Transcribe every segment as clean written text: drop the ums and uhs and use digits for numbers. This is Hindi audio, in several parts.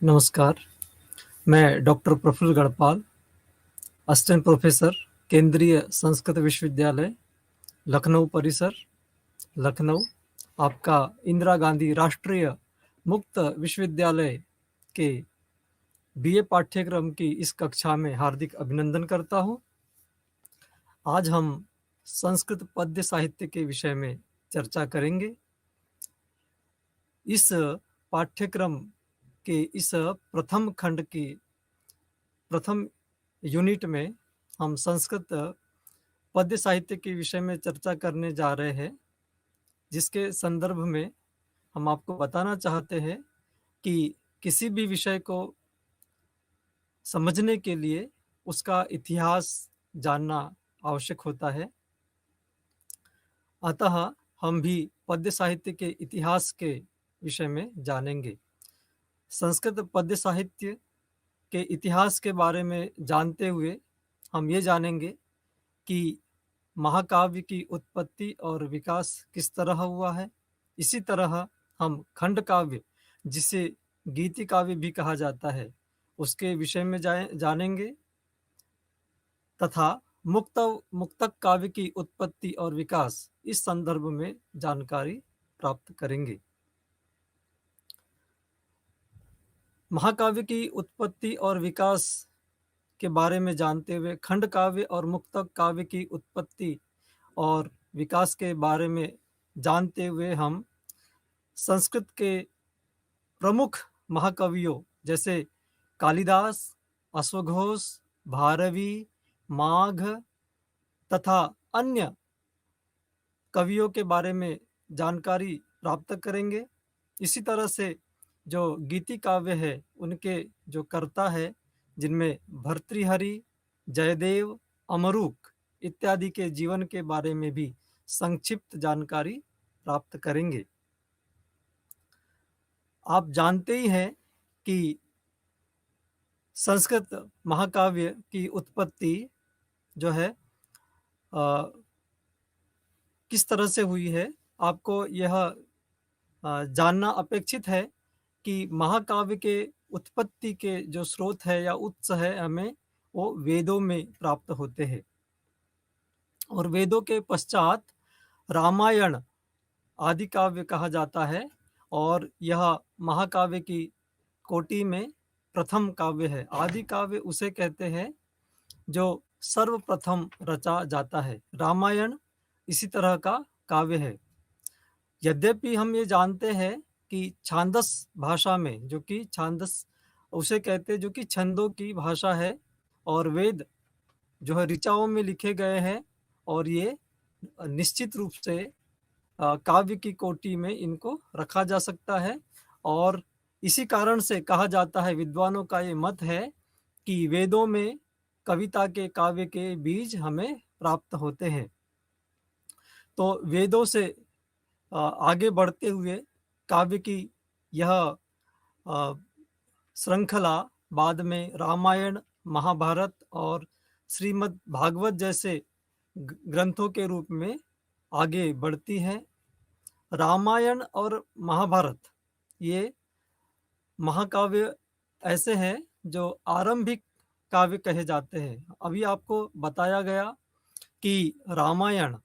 नमस्कार, मैं डॉक्टर प्रफुल्ल गढ़पाल, असिस्टेंट प्रोफेसर, केंद्रीय संस्कृत विश्वविद्यालय, लखनऊ परिसर, लखनऊ, आपका इंदिरा गांधी राष्ट्रीय मुक्त विश्वविद्यालय के बीए पाठ्यक्रम की इस कक्षा में हार्दिक अभिनंदन करता हूँ। आज हम संस्कृत पद्य साहित्य के विषय में चर्चा करेंगे। इस पाठ्यक्रम के इस प्रथम खंड की प्रथम यूनिट में हम संस्कृत पद्य साहित्य के विषय में चर्चा करने जा रहे हैं, जिसके संदर्भ में हम आपको बताना चाहते हैं कि किसी भी विषय को समझने के लिए उसका इतिहास जानना आवश्यक होता है। अतः हम भी पद्य साहित्य के इतिहास के विषय में जानेंगे। संस्कृत पद्य साहित्य के इतिहास के बारे में जानते हुए हम ये जानेंगे कि महाकाव्य की उत्पत्ति और विकास किस तरह हुआ है। इसी तरह हम खंड काव्य, जिसे गीति काव्य भी कहा जाता है, उसके विषय में जानेंगे तथा मुक्तक काव्य की उत्पत्ति और विकास इस संदर्भ में जानकारी प्राप्त करेंगे। महाकाव्य की उत्पत्ति और विकास के बारे में जानते हुए खंड काव्य और मुक्तक काव्य की उत्पत्ति और विकास के बारे में जानते हुए हम संस्कृत के प्रमुख महाकवियों जैसे कालिदास, अश्वघोष, भारवी, माघ तथा अन्य कवियों के बारे में जानकारी प्राप्त करेंगे। इसी तरह से जो गीति काव्य है, उनके जो कर्ता है, जिनमें भर्तृहरि, जयदेव, अमरूक इत्यादि के जीवन के बारे में भी संक्षिप्त जानकारी प्राप्त करेंगे। आप जानते ही हैं कि संस्कृत महाकाव्य की उत्पत्ति जो है किस तरह से हुई है। आपको यह जानना अपेक्षित है कि महाकाव्य के उत्पत्ति के जो स्रोत है या उत्स है, हमें वो वेदों में प्राप्त होते हैं और वेदों के पश्चात रामायण आदि काव्य कहा जाता है और यह महाकाव्य की कोटि में प्रथम काव्य है। आदि काव्य उसे कहते हैं जो सर्वप्रथम रचा जाता है। रामायण इसी तरह का काव्य है। यद्यपि हम ये जानते हैं कि छांदस भाषा में, जो कि छांदस उसे कहते हैं जो कि छंदों की भाषा है, और वेद जो है ऋचाओं में लिखे गए हैं और ये निश्चित रूप से काव्य की कोटि में इनको रखा जा सकता है। और इसी कारण से कहा जाता है, विद्वानों का ये मत है कि वेदों में कविता के, काव्य के बीज हमें प्राप्त होते हैं। तो वेदों से आगे बढ़ते हुए काव्य की यह श्रृंखला बाद में रामायण, महाभारत और श्रीमद् भागवत जैसे ग्रंथों के रूप में आगे बढ़ती है। रामायण और महाभारत ये महाकाव्य ऐसे हैं जो आरंभिक काव्य कहे जाते हैं। अभी आपको बताया गया कि रामायण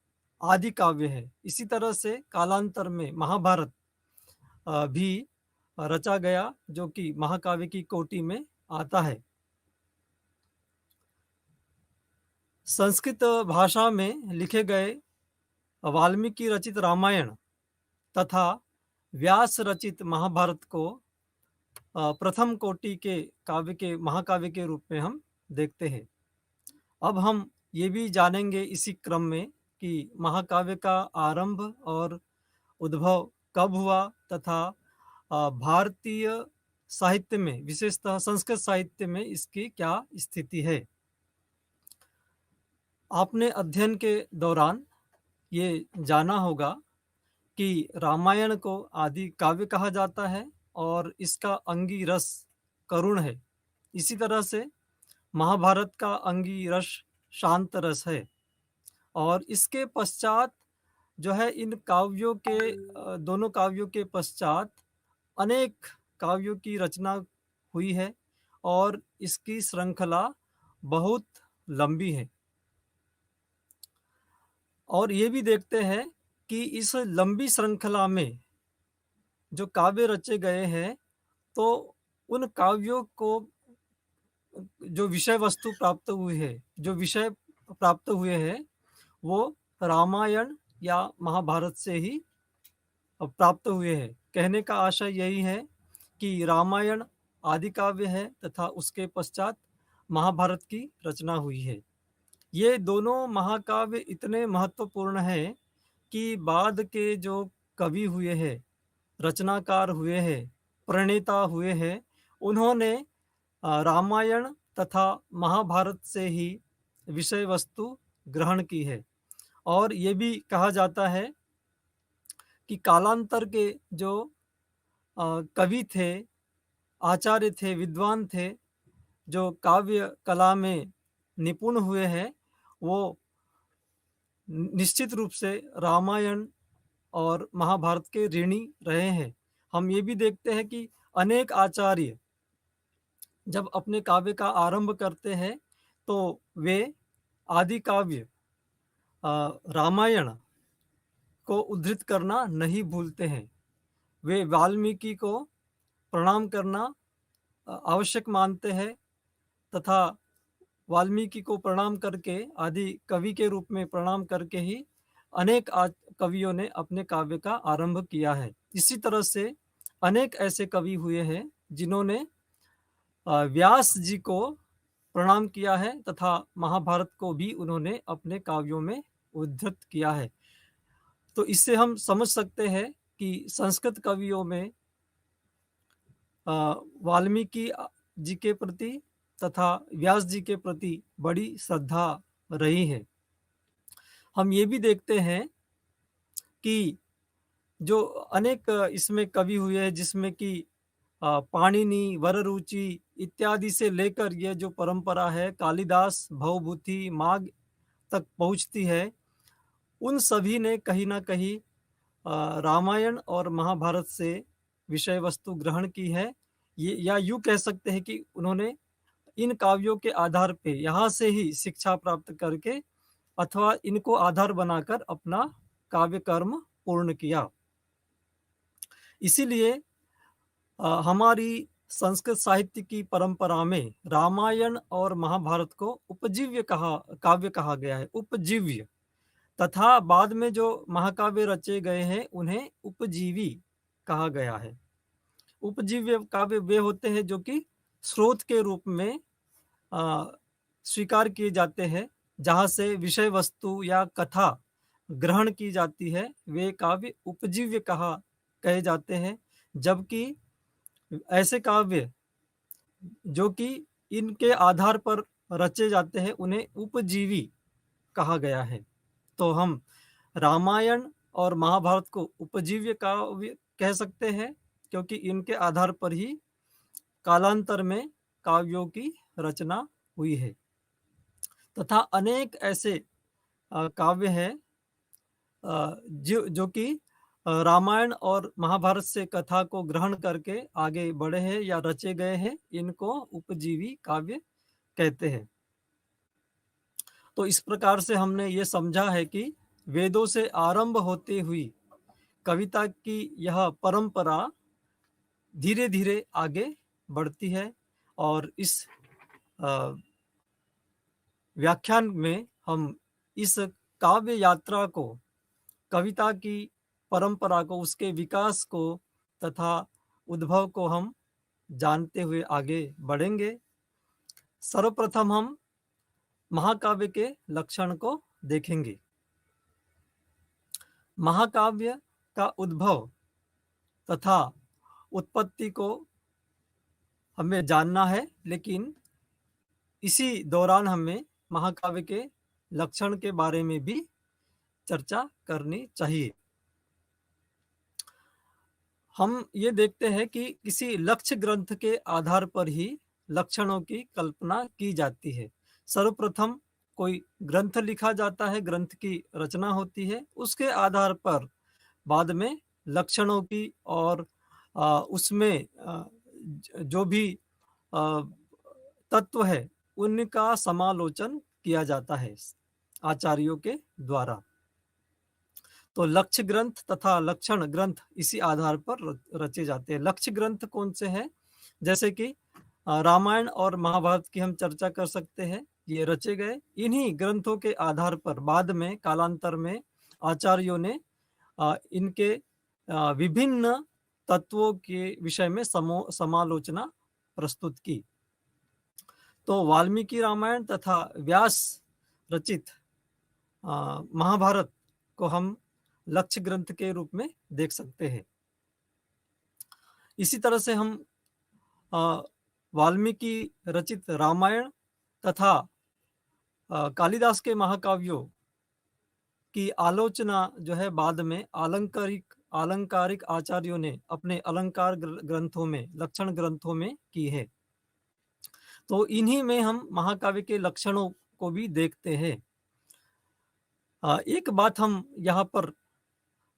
आदि काव्य है। इसी तरह से कालांतर में महाभारत भी रचा गया, जो कि महाकाव्य की कोटि में आता है। संस्कृत भाषा में लिखे गए वाल्मीकि रचित रामायण तथा व्यास रचित महाभारत को प्रथम कोटि के काव्य के, महाकाव्य के रूप में हम देखते हैं। अब हम ये भी जानेंगे इसी क्रम में कि महाकाव्य का आरंभ और उद्भव कब हुआ तथा भारतीय साहित्य में, विशेषतः संस्कृत साहित्य में इसकी क्या स्थिति है। आपने अध्ययन के दौरान ये जाना होगा कि रामायण को आदि काव्य कहा जाता है और इसका अंगी रस करुण है। इसी तरह से महाभारत का अंगी रस शांत रस है। और इसके पश्चात जो है, इन काव्यों के, दोनों काव्यों के पश्चात अनेक काव्यों की रचना हुई है और इसकी श्रृंखला बहुत लंबी है। और ये भी देखते हैं कि इस लंबी श्रृंखला में जो काव्य रचे गए हैं, तो उन काव्यों को जो विषय वस्तु प्राप्त हुई है, जो विषय प्राप्त हुए हैं, वो रामायण या महाभारत से ही प्राप्त हुए हैं। कहने का आशय यही है कि रामायण आदि काव्य है तथा उसके पश्चात महाभारत की रचना हुई है। ये दोनों महाकाव्य इतने महत्वपूर्ण हैं कि बाद के जो कवि हुए हैं, रचनाकार हुए हैं, प्रणेता हुए हैं, उन्होंने रामायण तथा महाभारत से ही विषय वस्तु ग्रहण की है। और ये भी कहा जाता है कि कालांतर के जो कवि थे, आचार्य थे, विद्वान थे, जो काव्य कला में निपुण हुए हैं, वो निश्चित रूप से रामायण और महाभारत के ऋणी रहे हैं। हम ये भी देखते हैं कि अनेक आचार्य जब अपने काव्य का आरंभ करते हैं, तो वे आदि काव्य रामायण को उद्धृत करना नहीं भूलते हैं। वे वाल्मीकि को प्रणाम करना आवश्यक मानते हैं तथा वाल्मीकि को प्रणाम करके, आदि कवि के रूप में प्रणाम करके ही अनेक कवियों ने अपने काव्य का आरंभ किया है। इसी तरह से अनेक ऐसे कवि हुए हैं जिन्होंने व्यास जी को प्रणाम किया है तथा महाभारत को भी उन्होंने अपने काव्यों में उद्धृत किया है। तो इससे हम समझ सकते हैं कि संस्कृत कवियों में वाल्मीकि जी के प्रति तथा व्यास जी के प्रति बड़ी श्रद्धा रही है। हम ये भी देखते हैं कि जो अनेक इसमें कवि हुए हैं, जिसमें कि पाणिनि, वररुचि इत्यादि से लेकर ये जो परंपरा है कालिदास, भवभूति, माघ तक पहुंचती है, उन सभी ने कहीं ना कहीं रामायण और महाभारत से विषय वस्तु ग्रहण की है। ये या यूं कह सकते हैं कि उन्होंने इन काव्यों के आधार पे यहाँ से ही शिक्षा प्राप्त करके अथवा इनको आधार बनाकर अपना काव्य कर्म पूर्ण किया। इसीलिए हमारी संस्कृत साहित्य की परंपरा में रामायण और महाभारत को उपजीव्य काव्य कहा गया है, उपजीव्य। तथा बाद में जो महाकाव्य रचे गए हैं उन्हें उपजीवी कहा गया है। उपजीव्य काव्य वे होते हैं जो कि स्रोत के रूप में स्वीकार किए जाते हैं, जहाँ से विषय वस्तु या कथा ग्रहण की जाती है, वे काव्य उपजीव्य कहे जाते हैं। जबकि ऐसे काव्य जो कि इनके आधार पर रचे जाते हैं उन्हें उपजीवी कहा गया है। तो हम रामायण और महाभारत को उपजीव्य काव्य कह सकते हैं, क्योंकि इनके आधार पर ही कालांतर में काव्यों की रचना हुई है। तथा अनेक ऐसे काव्य हैं जो कि रामायण और महाभारत से कथा को ग्रहण करके आगे बढ़े हैं या रचे गए हैं, इनको उपजीवी काव्य कहते हैं। तो इस प्रकार से हमने ये समझा है कि वेदों से आरंभ होती हुई कविता की यह परंपरा धीरे धीरे आगे बढ़ती है। और इस व्याख्यान में हम इस काव्य यात्रा को, कविता की परंपरा को, उसके विकास को तथा उद्भव को हम जानते हुए आगे बढ़ेंगे। सर्वप्रथम हम महाकाव्य के लक्षण को देखेंगे। महाकाव्य का उद्भव तथा उत्पत्ति को हमें जानना है, लेकिन इसी दौरान हमें महाकाव्य के लक्षण के बारे में भी चर्चा करनी चाहिए। हम ये देखते हैं कि किसी लक्ष्य ग्रंथ के आधार पर ही लक्षणों की कल्पना की जाती है। सर्वप्रथम कोई ग्रंथ लिखा जाता है, ग्रंथ की रचना होती है, उसके आधार पर बाद में लक्षणों की और उसमें जो भी तत्व है उनका समालोचन किया जाता है आचार्यों के द्वारा। तो लक्ष्य ग्रंथ तथा लक्षण ग्रंथ इसी आधार पर रचे जाते हैं। लक्ष्य ग्रंथ कौन से हैं? जैसे कि रामायण और महाभारत की हम चर्चा कर सकते हैं। ये रचे गए इन्हीं ग्रंथों के आधार पर बाद में कालांतर में आचार्यों ने इनके विभिन्न तत्वों के विषय में समालोचना प्रस्तुत की। तो वाल्मीकि रामायण तथा व्यास रचित महाभारत को हम लक्ष्य ग्रंथ के रूप में देख सकते हैं। इसी तरह से हम वाल्मीकि रचित रामायण तथा कालिदास के महाकाव्यों की आलोचना जो है बाद में आलंकारिक आचार्यों ने अपने अलंकार ग्रंथों में, लक्षण ग्रंथों में की है। तो इन्हीं में हम महाकाव्य के लक्षणों को भी देखते हैं। एक बात हम यहाँ पर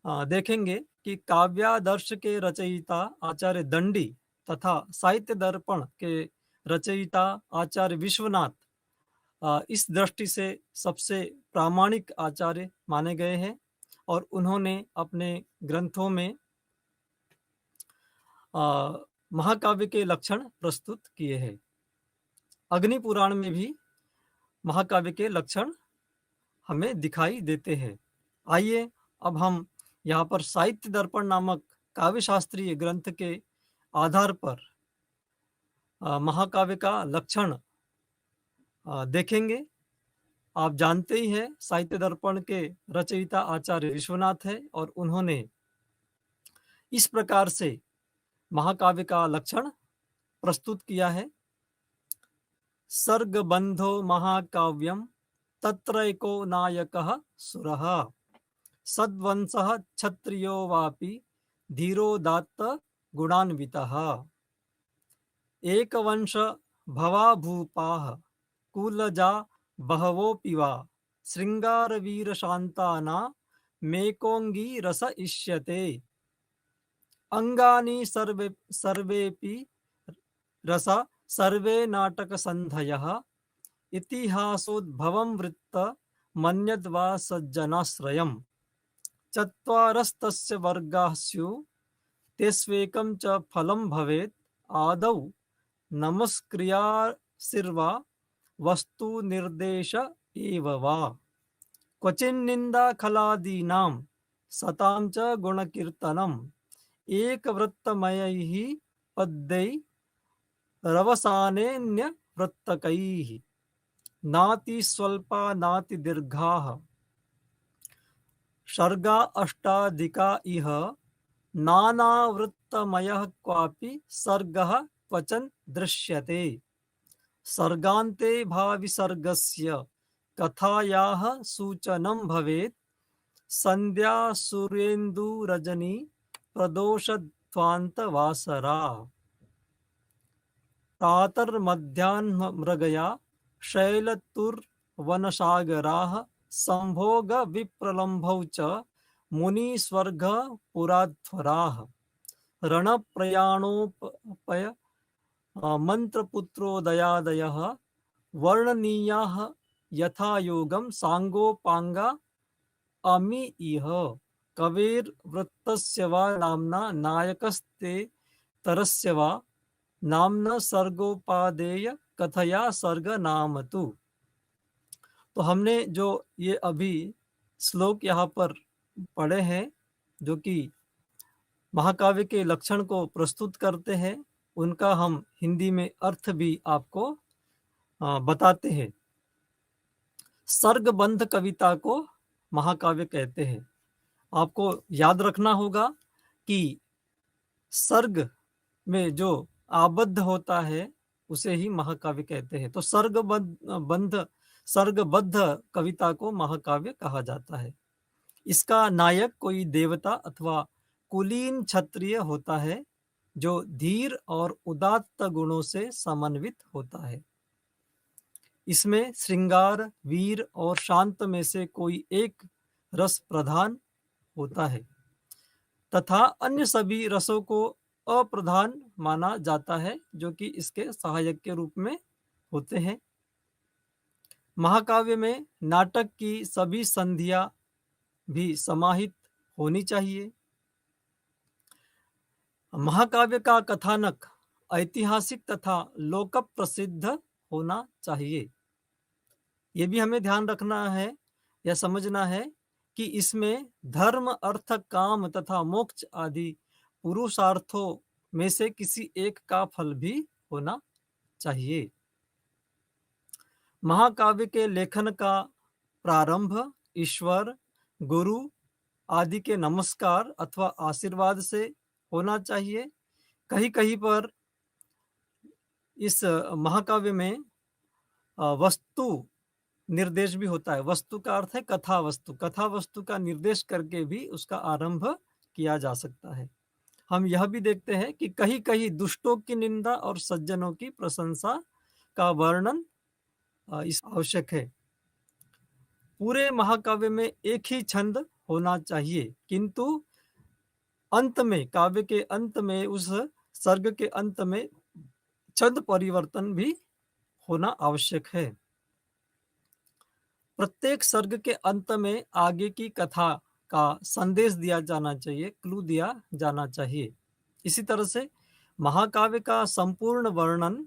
देखेंगे कि काव्यादर्श के रचयिता आचार्य दंडी तथा साहित्य दर्पण के रचयिता आचार्य विश्वनाथ इस दृष्टि से सबसे प्रामाणिक आचार्य माने गए हैं और उन्होंने अपने ग्रंथों में महाकाव्य के लक्षण प्रस्तुत किए हैं। अग्नि पुराण में भी महाकाव्य के लक्षण हमें दिखाई देते हैं। आइए अब हम यहाँ पर साहित्य दर्पण नामक काव्य शास्त्रीय ग्रंथ के आधार पर महाकाव्य का लक्षण देखेंगे। आप जानते ही हैं साहित्य दर्पण के रचयिता आचार्य विश्वनाथ है और उन्होंने इस प्रकार से महाकाव्य का लक्षण प्रस्तुत किया है। सर्गबंधो महाकाव्यम तत्रैको नायकः सुरः सद्वंशः क्षत्रियो वापि धीरोदात्त गुणान्वितः एकवंश भवाभूपाः कुलजा बहवोऽपि वा शृंगारवीरशान्ताना मेकोङ्गी रस इष्यते अंगानि सर्वेपि रसा सर्वे नाटकसन्धयः इतिहासोद्भवं वृत्त मन्यद्वा सज्जनाश्रयम् चत्वारस्तस्य वर्गाः स्युः तेष्वेकं च फलं भवेत् आदौ नमस्क्रियासिर्वा वस्तु निर्देश एव वा क्वचिन्निन्दा खलादीनां सतां च गुणकीर्तनम् एकवृत्तमयैः पद्यैः रवसानेन्यवृत्तकैः नाति स्वल्पा नाति दीर्घाः सर्गा अष्टाधिका इह नानावृत्तमयः क्वापि सर्गः क्वचन दृश्यते सर्गान्ते भाविसर्गस्य कथायाः सूचनं भवेत् संध्या सूर्येन्दुरजनी प्रदोषध्वान्तवासरा प्रातर्मध्याह्नमृगया शैलतुर्वनसागराः संभोग विप्रलम्भौ च मुनिस्वर्ग पुराध्वराः रणप्रयाणोपय मंत्रपुत्रोदयादयः वर्णनीयाः यथा योगं सांगोपांगा अमी इह कवेर्वृत्तस्य वा नाम्ना नायकस्ते तरस्य वा नाम्ना सर्गोपादेय कथया सर्ग नाम तु। तो हमने जो ये अभी श्लोक यहाँ पर पढ़े हैं जो कि महाकाव्य के लक्षण को प्रस्तुत करते हैं, उनका हम हिंदी में अर्थ भी आपको बताते हैं। सर्गबंध कविता को महाकाव्य कहते हैं। आपको याद रखना होगा कि सर्ग में जो आबद्ध होता है उसे ही महाकाव्य कहते हैं। तो सर्गबद्ध कविता को महाकाव्य कहा जाता है। इसका नायक कोई देवता अथवा कुलीन क्षत्रिय होता है जो धीर और उदात्त गुणों से समन्वित होता है। इसमें श्रृंगार, वीर और शांत में से कोई एक रस प्रधान होता है तथा अन्य सभी रसों को अप्रधान माना जाता है, जो कि इसके सहायक के रूप में होते हैं। महाकाव्य में नाटक की सभी संधियां भी समाहित होनी चाहिए। महाकाव्य का कथानक ऐतिहासिक तथा लोक प्रसिद्ध होना चाहिए। ये भी हमें ध्यान रखना है या समझना है कि इसमें धर्म, अर्थ, काम तथा मोक्ष आदि पुरुषार्थों में से किसी एक का फल भी होना चाहिए। महाकाव्य के लेखन का प्रारंभ ईश्वर, गुरु आदि के नमस्कार अथवा आशीर्वाद से होना चाहिए। कहीं कहीं पर इस महाकाव्य में वस्तु निर्देश भी होता है। वस्तु का अर्थ है कथा वस्तु। कथा वस्तु का निर्देश करके भी उसका आरंभ किया जा सकता है। हम यह भी देखते हैं कि कहीं कहीं दुष्टों की निंदा और सज्जनों की प्रशंसा का वर्णन इस आवश्यक है। पूरे महाकाव्य में एक ही छंद होना चाहिए, किंतु अंत में, काव्य के अंत में, उस सर्ग के अंत में छंद परिवर्तन भी होना आवश्यक है। प्रत्येक सर्ग के अंत में आगे की कथा का संदेश दिया जाना चाहिए, क्लू दिया जाना चाहिए। इसी तरह से महाकाव्य का संपूर्ण वर्णन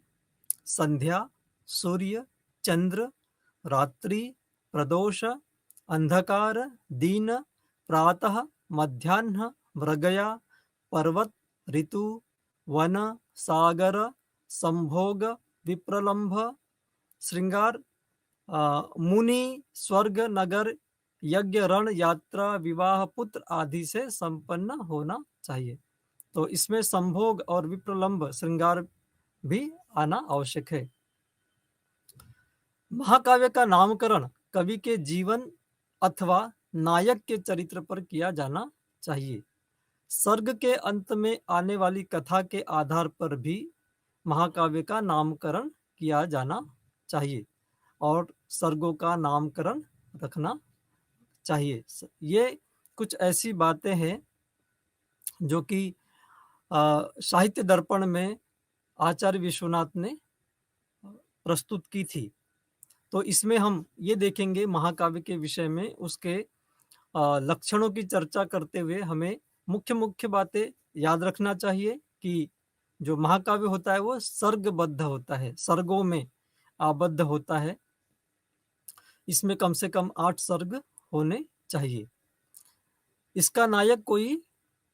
संध्या, सूर्य, चंद्र, रात्रि, प्रदोष, अंधकार, दिन, प्रातः, मध्याह्न, मृगया, पर्वत, ऋतु, वन, सागर, संभोग, विप्रलंभ, श्रृंगार, मुनि, स्वर्ग, नगर, यज्ञ, रण, यात्रा, विवाह, पुत्र आदि से संपन्न होना चाहिए। तो इसमें संभोग और विप्रलंभ, श्रृंगार भी आना आवश्यक है। महाकाव्य का नामकरण कवि के जीवन अथवा नायक के चरित्र पर किया जाना चाहिए। सर्ग के अंत में आने वाली कथा के आधार पर भी महाकाव्य का नामकरण किया जाना चाहिए और सर्गों का नामकरण रखना चाहिए। ये कुछ ऐसी बातें हैं जो कि साहित्य दर्पण में आचार्य विश्वनाथ ने प्रस्तुत की थी। तो इसमें हम ये देखेंगे महाकाव्य के विषय में, उसके लक्षणों की चर्चा करते हुए हमें मुख्य मुख्य बातें याद रखना चाहिए कि जो महाकाव्य होता है वो सर्गबद्ध होता है, सर्गों में आबद्ध होता है। इसमें कम से कम 8 सर्ग होने चाहिए। इसका नायक कोई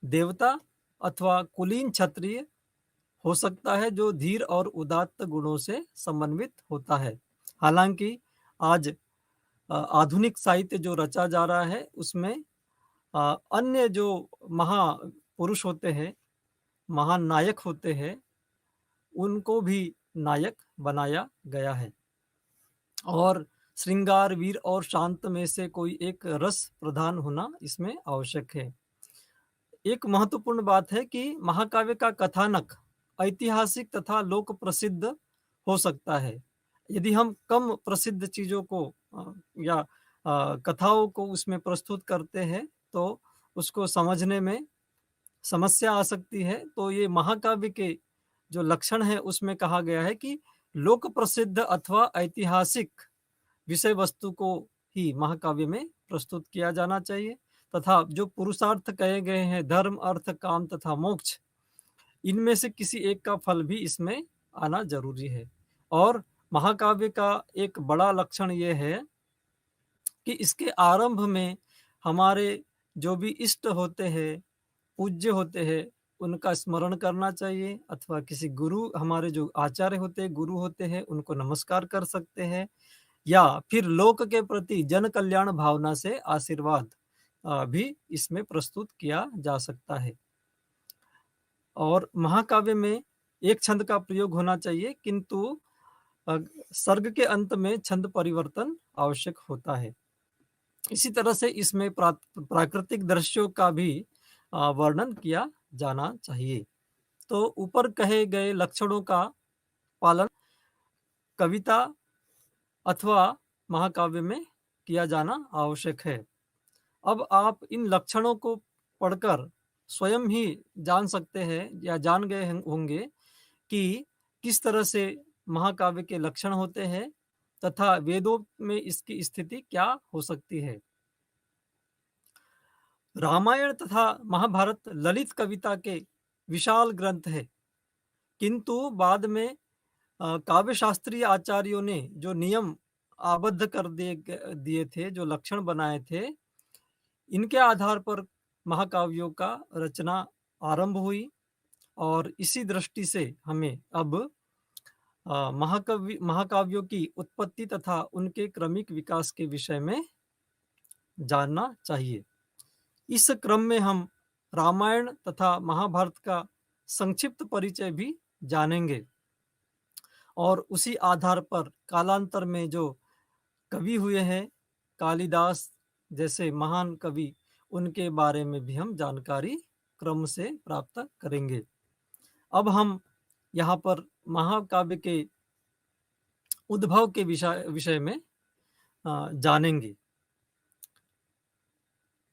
देवता अथवा कुलीन क्षत्रिय हो सकता है जो धीर और उदात्त गुणों से समन्वित होता है। हालांकि आज आधुनिक साहित्य जो रचा जा रहा है उसमें अन्य जो महापुरुष होते हैं, महान नायक होते हैं, उनको भी नायक बनाया गया है और श्रृंगार, वीर और शांत में से कोई एक रस प्रधान होना इसमें आवश्यक है। एक महत्वपूर्ण बात है कि महाकाव्य का कथानक ऐतिहासिक तथा लोक प्रसिद्ध हो सकता है। यदि हम कम प्रसिद्ध चीजों को या कथाओं को उसमें प्रस्तुत करते हैं तो उसको समझने में समस्या आ सकती है। तो ये महाकाव्य के जो लक्षण है उसमें कहा गया है कि लोक प्रसिद्ध अथवा ऐतिहासिक विषय वस्तु को ही महाकाव्य में प्रस्तुत किया जाना चाहिए तथा जो पुरुषार्थ कहे गए हैं, धर्म, अर्थ, काम तथा मोक्ष, इनमें से किसी एक का फल भी इसमें आना जरूरी है। और महाकाव्य का एक बड़ा लक्षण यह है कि इसके आरंभ में हमारे जो भी इष्ट होते हैं, पूज्य होते हैं, उनका स्मरण करना चाहिए अथवा किसी गुरु, हमारे जो आचार्य होते हैं, गुरु होते हैं, उनको नमस्कार कर सकते हैं या फिर लोक के प्रति जन कल्याण भावना से आशीर्वाद भी इसमें प्रस्तुत किया जा सकता है। और महाकाव्य में एक छंद का प्रयोग होना चाहिए, किंतु सर्ग के अंत में छंद परिवर्तन आवश्यक होता है। इसी तरह से इसमें प्राकृतिक दृश्यों का भी वर्णन किया जाना चाहिए। तो ऊपर कहे गए लक्षणों का पालन कविता अथवा महाकाव्य में किया जाना आवश्यक है। अब आप इन लक्षणों को पढ़कर स्वयं ही जान सकते हैं या जान गए होंगे कि किस तरह से महाकाव्य के लक्षण होते हैं तथा वेदों में इसकी स्थिति क्या हो सकती है। रामायण तथा महाभारत ललित कविता के विशाल ग्रंथ है, किंतु बाद में काव्य शास्त्रीय आचार्यों ने जो नियम आबद्ध कर दिए थे, जो लक्षण बनाए थे, इनके आधार पर महाकाव्यों का रचना आरंभ हुई। और इसी दृष्टि से हमें अब महाकाव्यों की उत्पत्ति तथा उनके क्रमिक विकास के विषय में जानना चाहिए। इस क्रम में हम रामायण तथा महाभारत का संक्षिप्त परिचय भी जानेंगे और उसी आधार पर कालांतर में जो कवि हुए हैं, कालिदास जैसे महान कवि, उनके बारे में भी हम जानकारी क्रम से प्राप्त करेंगे। अब हम यहाँ पर महाकाव्य के उद्भव के विषय में जानेंगे।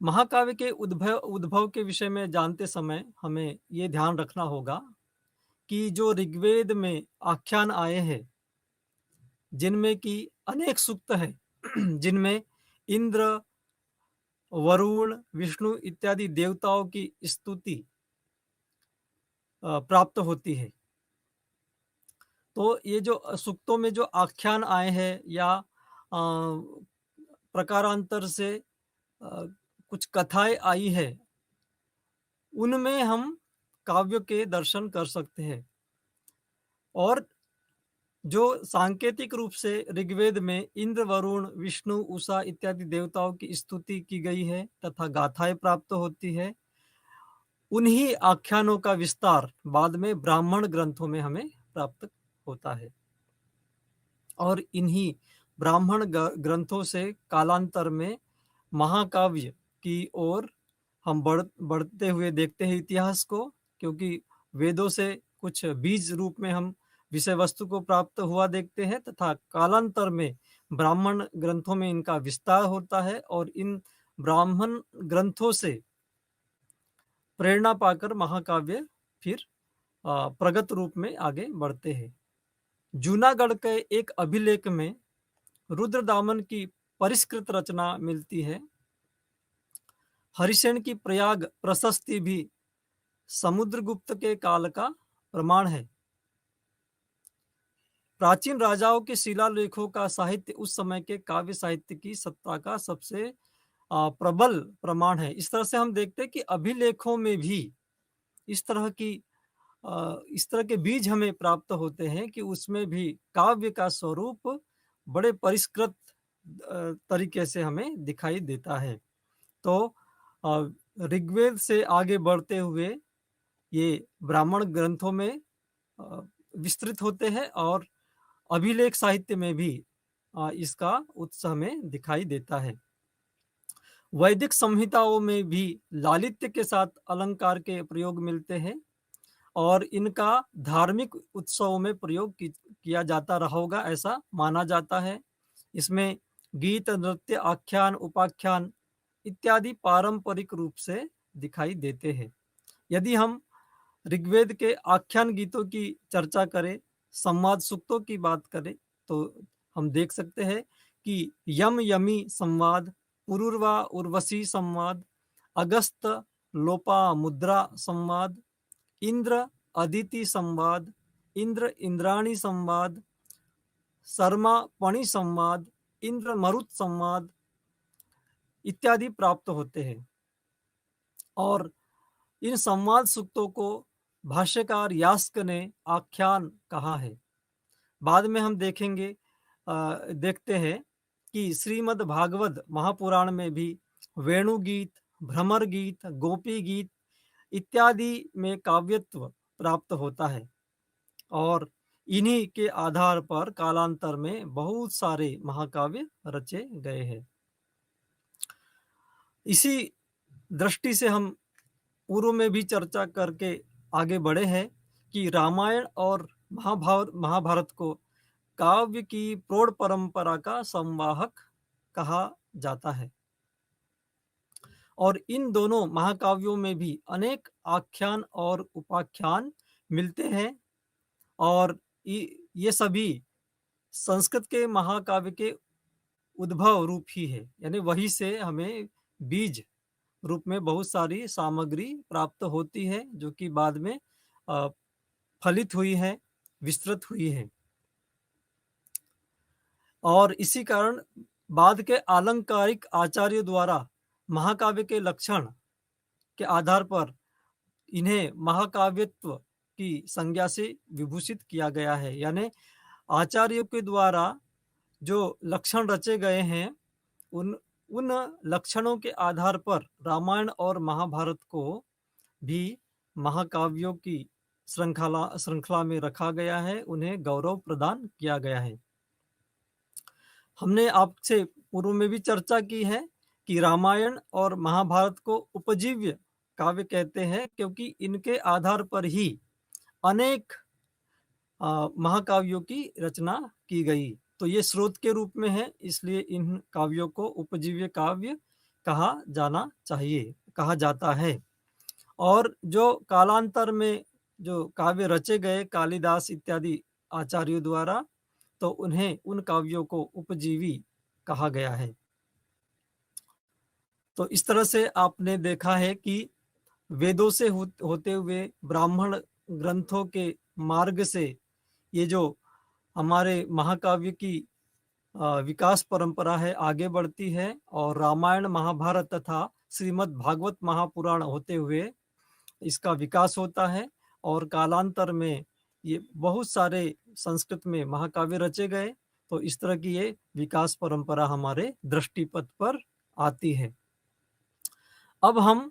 महाकाव्य के उद्भव के विषय में जानते समय हमें ये ध्यान रखना होगा कि जो ऋग्वेद में आख्यान आए हैं, जिनमें कि अनेक सूक्त हैं, जिनमें इंद्र, वरुण, विष्णु इत्यादि देवताओं की स्तुति प्राप्त होती है। तो ये जो सूक्तों में जो आख्यान आए हैं या प्रकारांतर से कुछ कथाएं आई है, उनमें हम काव्य के दर्शन कर सकते हैं। और जो सांकेतिक रूप से ऋग्वेद में इंद्र, वरुण, विष्णु, उषा इत्यादि देवताओं की स्तुति की गई है तथा गाथाएं प्राप्त होती है, उन्हीं आख्यानों का विस्तार बाद में ब्राह्मण ग्रंथों में हमें प्राप्त होता है। और इन्हीं ब्राह्मण ग्रंथों से कालांतर में महाकाव्य की ओर हम बढ़ते हुए देखते हैं इतिहास को, क्योंकि वेदों से कुछ बीज रूप में हम विषय वस्तु को प्राप्त हुआ देखते हैं तथा कालांतर में ब्राह्मण ग्रंथों में इनका विस्तार होता है और इन ब्राह्मण ग्रंथों से प्रेरणा पाकर महाकाव्य फिर प्रगत रूप में आगे बढ़ते हैं। जूनागढ़ के एक अभिलेख में रुद्रदामन की परिष्कृत रचना मिलती है। हरिसेन की प्रयाग प्रशस्ति भी समुद्रगुप्त के काल का प्रमाण है। प्राचीन राजाओं के शिलालेखों का साहित्य उस समय के काव्य साहित्य की सत्ता का सबसे प्रबल प्रमाण है। इस तरह से हम देखते हैं कि अभिलेखों में भी इस तरह के बीज हमें प्राप्त होते हैं कि उसमें भी काव्य का स्वरूप बड़े परिष्कृत तरीके से हमें दिखाई देता है। तो ऋग्वेद से आगे बढ़ते हुए ये ब्राह्मण ग्रंथों में विस्तृत होते हैं और अभिलेख साहित्य में भी इसका उत्साह में दिखाई देता है। वैदिक संहिताओं में भी लालित्य के साथ अलंकार के प्रयोग मिलते हैं और इनका धार्मिक उत्सवों में प्रयोग किया जाता रहा होगा, ऐसा माना जाता है। इसमें गीत, नृत्य, आख्यान, उपाख्यान इत्यादि पारंपरिक रूप से दिखाई देते हैं। यदि हम ऋग्वेद के आख्यान गीतों की चर्चा करें, संवाद सूक्तों की बात करें, तो हम देख सकते हैं कि यम यमी संवाद, पुरुर्वा उर्वशी संवाद, अगस्त लोपा मुद्रा संवाद, इंद्र अदिति संवाद, इंद्र इंद्राणी संवाद, शर्मा पणि संवाद, इंद्र मरुत संवाद इत्यादि प्राप्त होते हैं। और इन संवाद सूक्तों को भाष्यकार यास्क ने आख्यान कहा है। बाद में हम देखते हैं कि श्रीमद् भागवत महापुराण में भी वेणु गीत, भ्रमर गीत, गोपी गीत इत्यादि में काव्यत्व प्राप्त होता है और इन्हीं के आधार पर कालांतर में बहुत सारे महाकाव्य रचे गए हैं। इसी दृष्टि से हम पूर्व में भी चर्चा करके आगे बढ़े हैं कि रामायण और महाभारत को काव्य की प्रौढ़ परंपरा का संवाहक कहा जाता है। और इन दोनों महाकाव्यों में भी अनेक आख्यान और उपाख्यान मिलते हैं और ये सभी संस्कृत के महाकाव्य के उद्भव रूप ही है, यानी वही से हमें बीज रूप में बहुत सारी सामग्री प्राप्त होती है जो कि बाद में फलित हुई है, विस्तृत हुई है। और इसी कारण बाद के आलंकारिक आचार्यों द्वारा महाकाव्य के लक्षण के आधार पर इन्हें महाकाव्यत्व की संज्ञा से विभूषित किया गया है। यानी आचार्यों के द्वारा जो लक्षण रचे गए हैं उन उन लक्षणों के आधार पर रामायण और महाभारत को भी महाकाव्यों की श्रृंखला में रखा गया है, उन्हें गौरव प्रदान किया गया है। हमने आपसे पूर्व में भी चर्चा की है कि रामायण और महाभारत को उपजीव्य काव्य कहते हैं क्योंकि इनके आधार पर ही अनेक महाकाव्यों की रचना की गई। तो ये स्रोत के रूप में है, इसलिए इन काव्यों को उपजीव्य काव्य कहा जाता है। और जो कालांतर में जो काव्य रचे गए कालिदास इत्यादि आचार्यों द्वारा, तो उन्हें उन काव्यों को उपजीवी कहा गया है। तो इस तरह से आपने देखा है कि वेदों से होते हुए ब्राह्मण ग्रंथों के मार्ग से ये जो हमारे महाकाव्य की विकास परंपरा है आगे बढ़ती है और रामायण महाभारत तथा श्रीमद् भागवत महापुराण होते हुए इसका विकास होता है और कालांतर में ये बहुत सारे संस्कृत में महाकाव्य रचे गए। तो इस तरह की ये विकास परंपरा हमारे दृष्टिपथ पर आती है। अब हम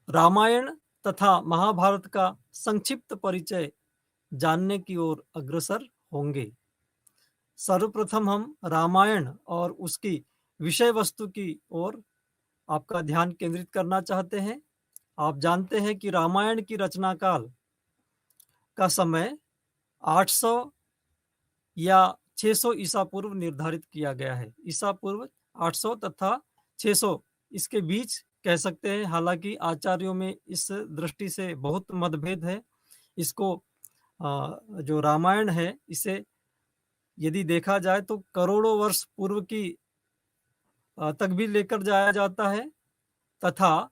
रामायण तथा महाभारत का संक्षिप्त परिचय जानने की ओर अग्रसर होंगे। सर्वप्रथम हम रामायण और उसकी विषय वस्तु की ओर आपका ध्यान केंद्रित करना चाहते हैं। आप जानते हैं कि रामायण की रचना काल का समय 800 या 600 ईसा पूर्व निर्धारित किया गया है। ईसा पूर्व 800 तथा 600 इसके बीच कह सकते हैं, हालांकि आचार्यों में इस दृष्टि से बहुत मतभेद है। इसको जो रामायण है इसे यदि देखा जाए तो करोड़ों वर्ष पूर्व की तक भी लेकर जाया जाता है तथा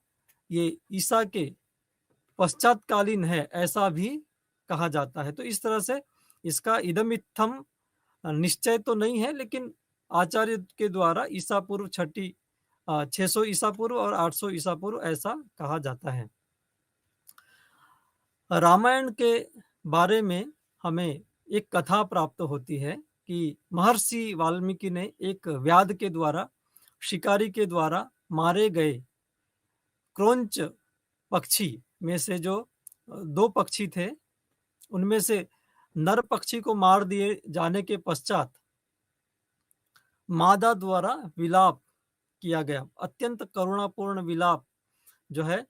ये ईसा के पश्चातकालीन है ऐसा भी कहा जाता है। तो इस तरह से इसका इदम इत्थम निश्चय तो नहीं है, लेकिन आचार्य के द्वारा ईसा पूर्व 600 ईसा पूर्व और 800 ईसा पूर्व ऐसा कहा जाता है। रामायण के बारे में हमें एक कथा प्राप्त होती है कि महर्षि वाल्मीकि ने एक व्याध के द्वारा शिकारी के द्वारा मारे गए क्रौंच पक्षी में से जो 2 पक्षी थे उनमें से नर पक्षी को मार दिए जाने के पश्चात मादा द्वारा विलाप किया गया। अत्यंत करुणापूर्ण विलाप जो है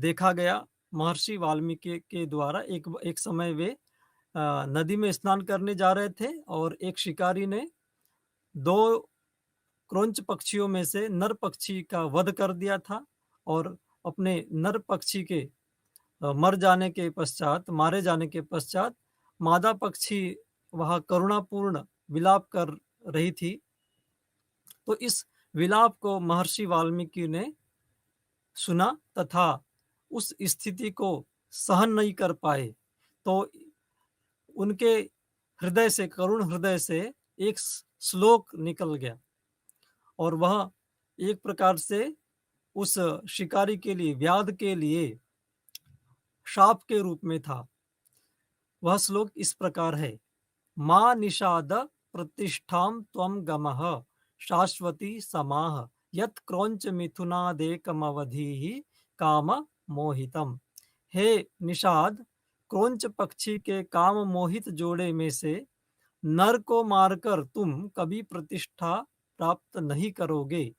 देखा गया महर्षि वाल्मीकि के द्वारा। एक समय वे नदी में स्नान करने जा रहे थे और एक शिकारी ने 2 क्रौंच पक्षियों में से नर पक्षी का वध कर दिया था और अपने नर पक्षी के मारे जाने के पश्चात मादा पक्षी वहां करुणापूर्ण विलाप कर रही थी। तो इस विलाप को महर्षि वाल्मीकि ने सुना तथा उस स्थिति को सहन नहीं कर पाए, तो उनके हृदय से, करुण हृदय से एक श्लोक निकल गया और वह एक प्रकार से उस शिकारी के लिए, व्याध के लिए शाप के रूप में था। वह श्लोक इस प्रकार है: मा निषाद प्रतिष्ठाम त्वं गमः शाश्वती समाह यत् क्रौंच मिथुनादेकमवधि काम मोहितम। हे निषाद, क्रौंच पक्षी के काम मोहित जोड़े में से नर को मारकर तुम कभी प्रतिष्ठा प्राप्त नहीं करोगे।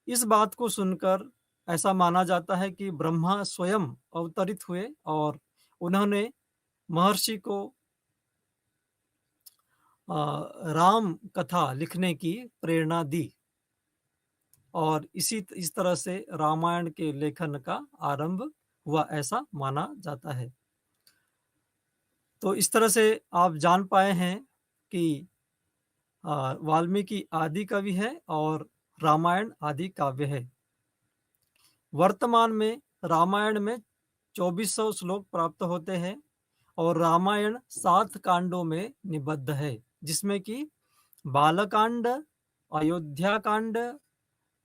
इस बात को सुनकर ऐसा माना जाता है कि ब्रह्मा स्वयं अवतरित हुए और उन्होंने महर्षि को राम कथा लिखने की प्रेरणा दी। और इस तरह से रामायण के लेखन का आरंभ हुआ, ऐसा माना जाता है। तो इस तरह से आप जान पाए हैं कि वाल्मीकि आदि कवि है और रामायण आदि काव्य है। वर्तमान में रामायण में 2400 श्लोक प्राप्त होते हैं और रामायण 7 कांडों में निबद्ध है, जिसमें कि बालकांड, अयोध्या कांड,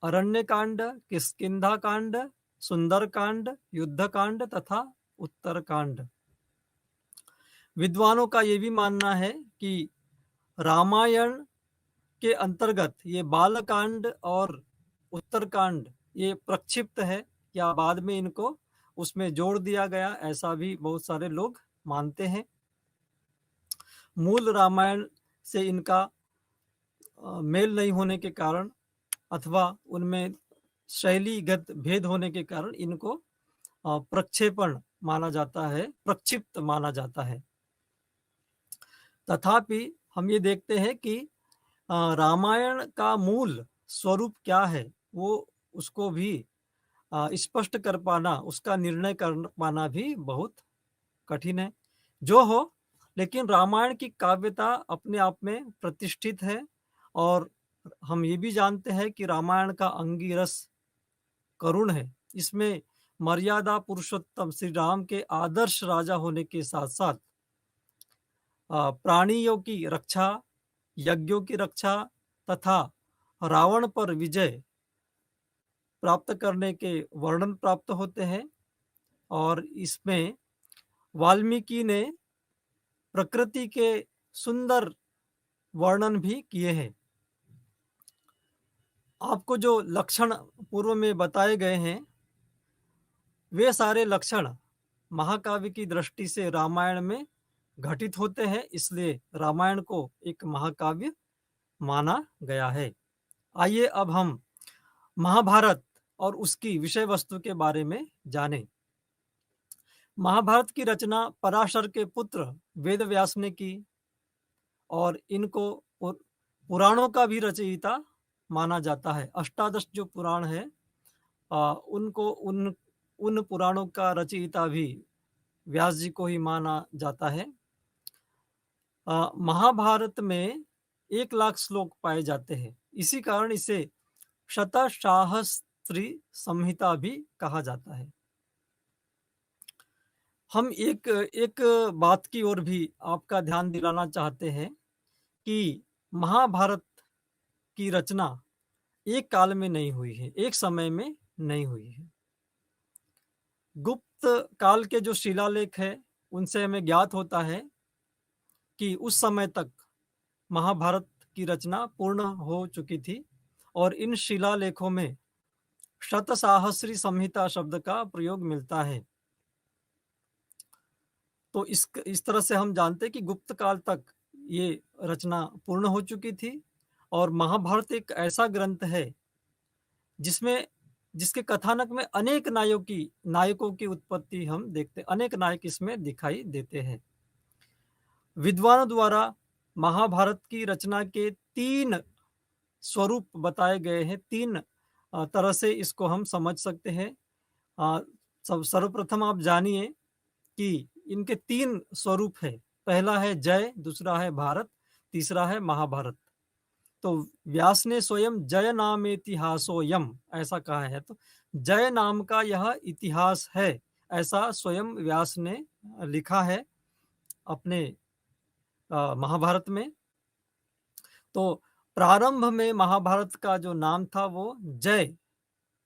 अरण्य कांड, किष्किंधा कांड, सुंदर कांड, युद्ध कांड तथा उत्तर कांड। विद्वानों का ये भी मानना है कि रामायण के अंतर्गत ये बालकांड और उत्तरकांड ये प्रक्षिप्त है, या बाद में इनको उसमें जोड़ दिया गया, ऐसा भी बहुत सारे लोग मानते हैं। मूल रामायण से इनका मेल नहीं होने के कारण अथवा उनमें शैलीगत भेद होने के कारण इनको प्रक्षेपण माना जाता है, प्रक्षिप्त माना जाता है। तथापि हम ये देखते हैं कि रामायण का मूल स्वरूप क्या है, वो उसको भी स्पष्ट कर पाना, उसका निर्णय कर पाना भी बहुत कठिन है। जो हो, लेकिन रामायण की काव्यता अपने आप में प्रतिष्ठित है और हम ये भी जानते हैं कि रामायण का अंगिरस करुण है। इसमें मर्यादा पुरुषोत्तम श्री राम के आदर्श राजा होने के साथ साथ प्राणियों की रक्षा, यज्ञों की रक्षा तथा रावण पर विजय प्राप्त करने के वर्णन प्राप्त होते हैं। और इसमें वाल्मीकि ने प्रकृति के सुंदर वर्णन भी किए हैं। आपको जो लक्षण पूर्व में बताए गए हैं, वे सारे लक्षण महाकाव्य की दृष्टि से रामायण में घटित होते हैं, इसलिए रामायण को एक महाकाव्य माना गया है। आइए अब हम महाभारत और उसकी विषय वस्तु के बारे में जानें। महाभारत की रचना पराशर के पुत्र वेदव्यास ने की और इनको पुराणों का भी रचयिता माना जाता है। अष्टादश जो पुराण है, उनको उन पुराणों का रचयिता भी व्यास जी को ही माना जाता है। महाभारत में 1,00,000 श्लोक पाए जाते हैं, इसी कारण इसे शतसाहस्री संहिता भी कहा जाता है। हम एक बात की ओर भी आपका ध्यान दिलाना चाहते हैं कि महाभारत की रचना एक काल में नहीं हुई है, एक समय में नहीं हुई है। गुप्त काल के जो शिलालेख है, उनसे हमें ज्ञात होता है कि उस समय तक महाभारत की रचना पूर्ण हो चुकी थी और इन शिलालेखों में शतसाहस्री संहिता शब्द का प्रयोग मिलता है। तो इस तरह से हम जानते हैं कि गुप्त काल तक ये रचना पूर्ण हो चुकी थी और महाभारत एक ऐसा ग्रंथ है जिसके कथानक में अनेक नायकों की उत्पत्ति हम देखते, अनेक नायक इसमें दिखाई देते हैं। विद्वानों द्वारा महाभारत की रचना के 3 स्वरूप बताए गए हैं। 3 तरह से इसको हम समझ सकते हैं। सर्वप्रथम आप जानिए कि इनके 3 स्वरूप है। पहला है जय, दूसरा है भारत, तीसरा है महाभारत। तो व्यास ने स्वयं जय नाम इतिहासोयम ऐसा कहा है, तो जय नाम का यह इतिहास है, ऐसा स्वयं व्यास ने लिखा है अपने महाभारत में। तो प्रारंभ में महाभारत का जो नाम था वो जय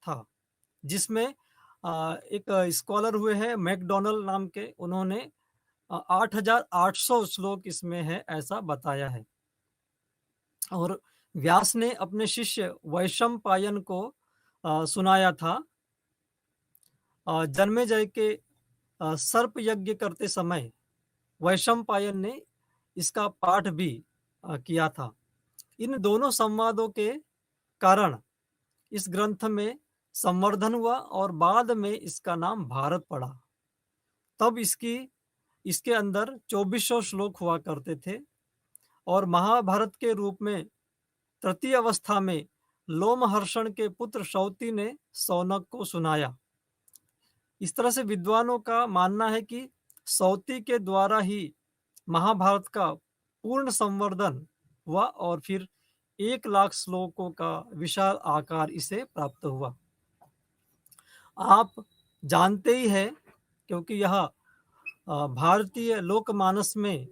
था, जिसमें एक स्कॉलर हुए हैं मैकडोनल नाम के, उन्होंने 8,800 श्लोक इसमें है ऐसा बताया है। और व्यास ने अपने शिष्य वैशंपायन को सुनाया था। जन्मेजय के सर्प यज्ञ करते समय वैशंपायन ने इसका पाठ भी किया था। इन दोनों संवादों के कारण इस ग्रंथ में संवर्धन हुआ और बाद में इसका नाम भारत पड़ा। तब इसके अंदर 2400 श्लोक हुआ करते थे और महाभारत के रूप में तृतीय अवस्था में लोमहर्षण के पुत्र शौती ने शौनक को सुनाया। इस तरह से विद्वानों का मानना है कि शौती के द्वारा ही महाभारत का पूर्ण संवर्धन हुआ और फिर 1 लाख श्लोकों का विशाल आकार इसे प्राप्त हुआ। आप जानते ही हैं, क्योंकि यह भारतीय लोकमानस में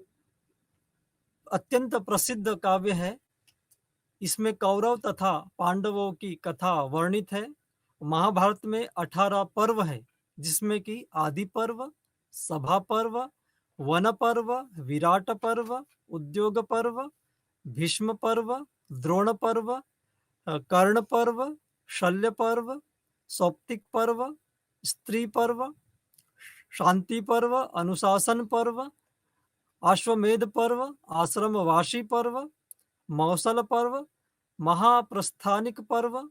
अत्यंत प्रसिद्ध काव्य है। इसमें कौरव तथा पांडवों की कथा वर्णित है। महाभारत में 18 पर्व है, जिसमें कि आदि पर्व, सभा पर्व, वन पर्व, विराट पर्व, उद्योग पर्व, भीष्म पर्व, द्रोण पर्व, कर्ण पर्व, शल्य पर्व, सौप्तिक पर्व, स्त्री पर्व, शांति पर्व, अनुशासन पर्व, अश्वमेध पर्व, आश्रमवासी पर्व, मौसल पर्व, महाप्रस्थानिक पर्व,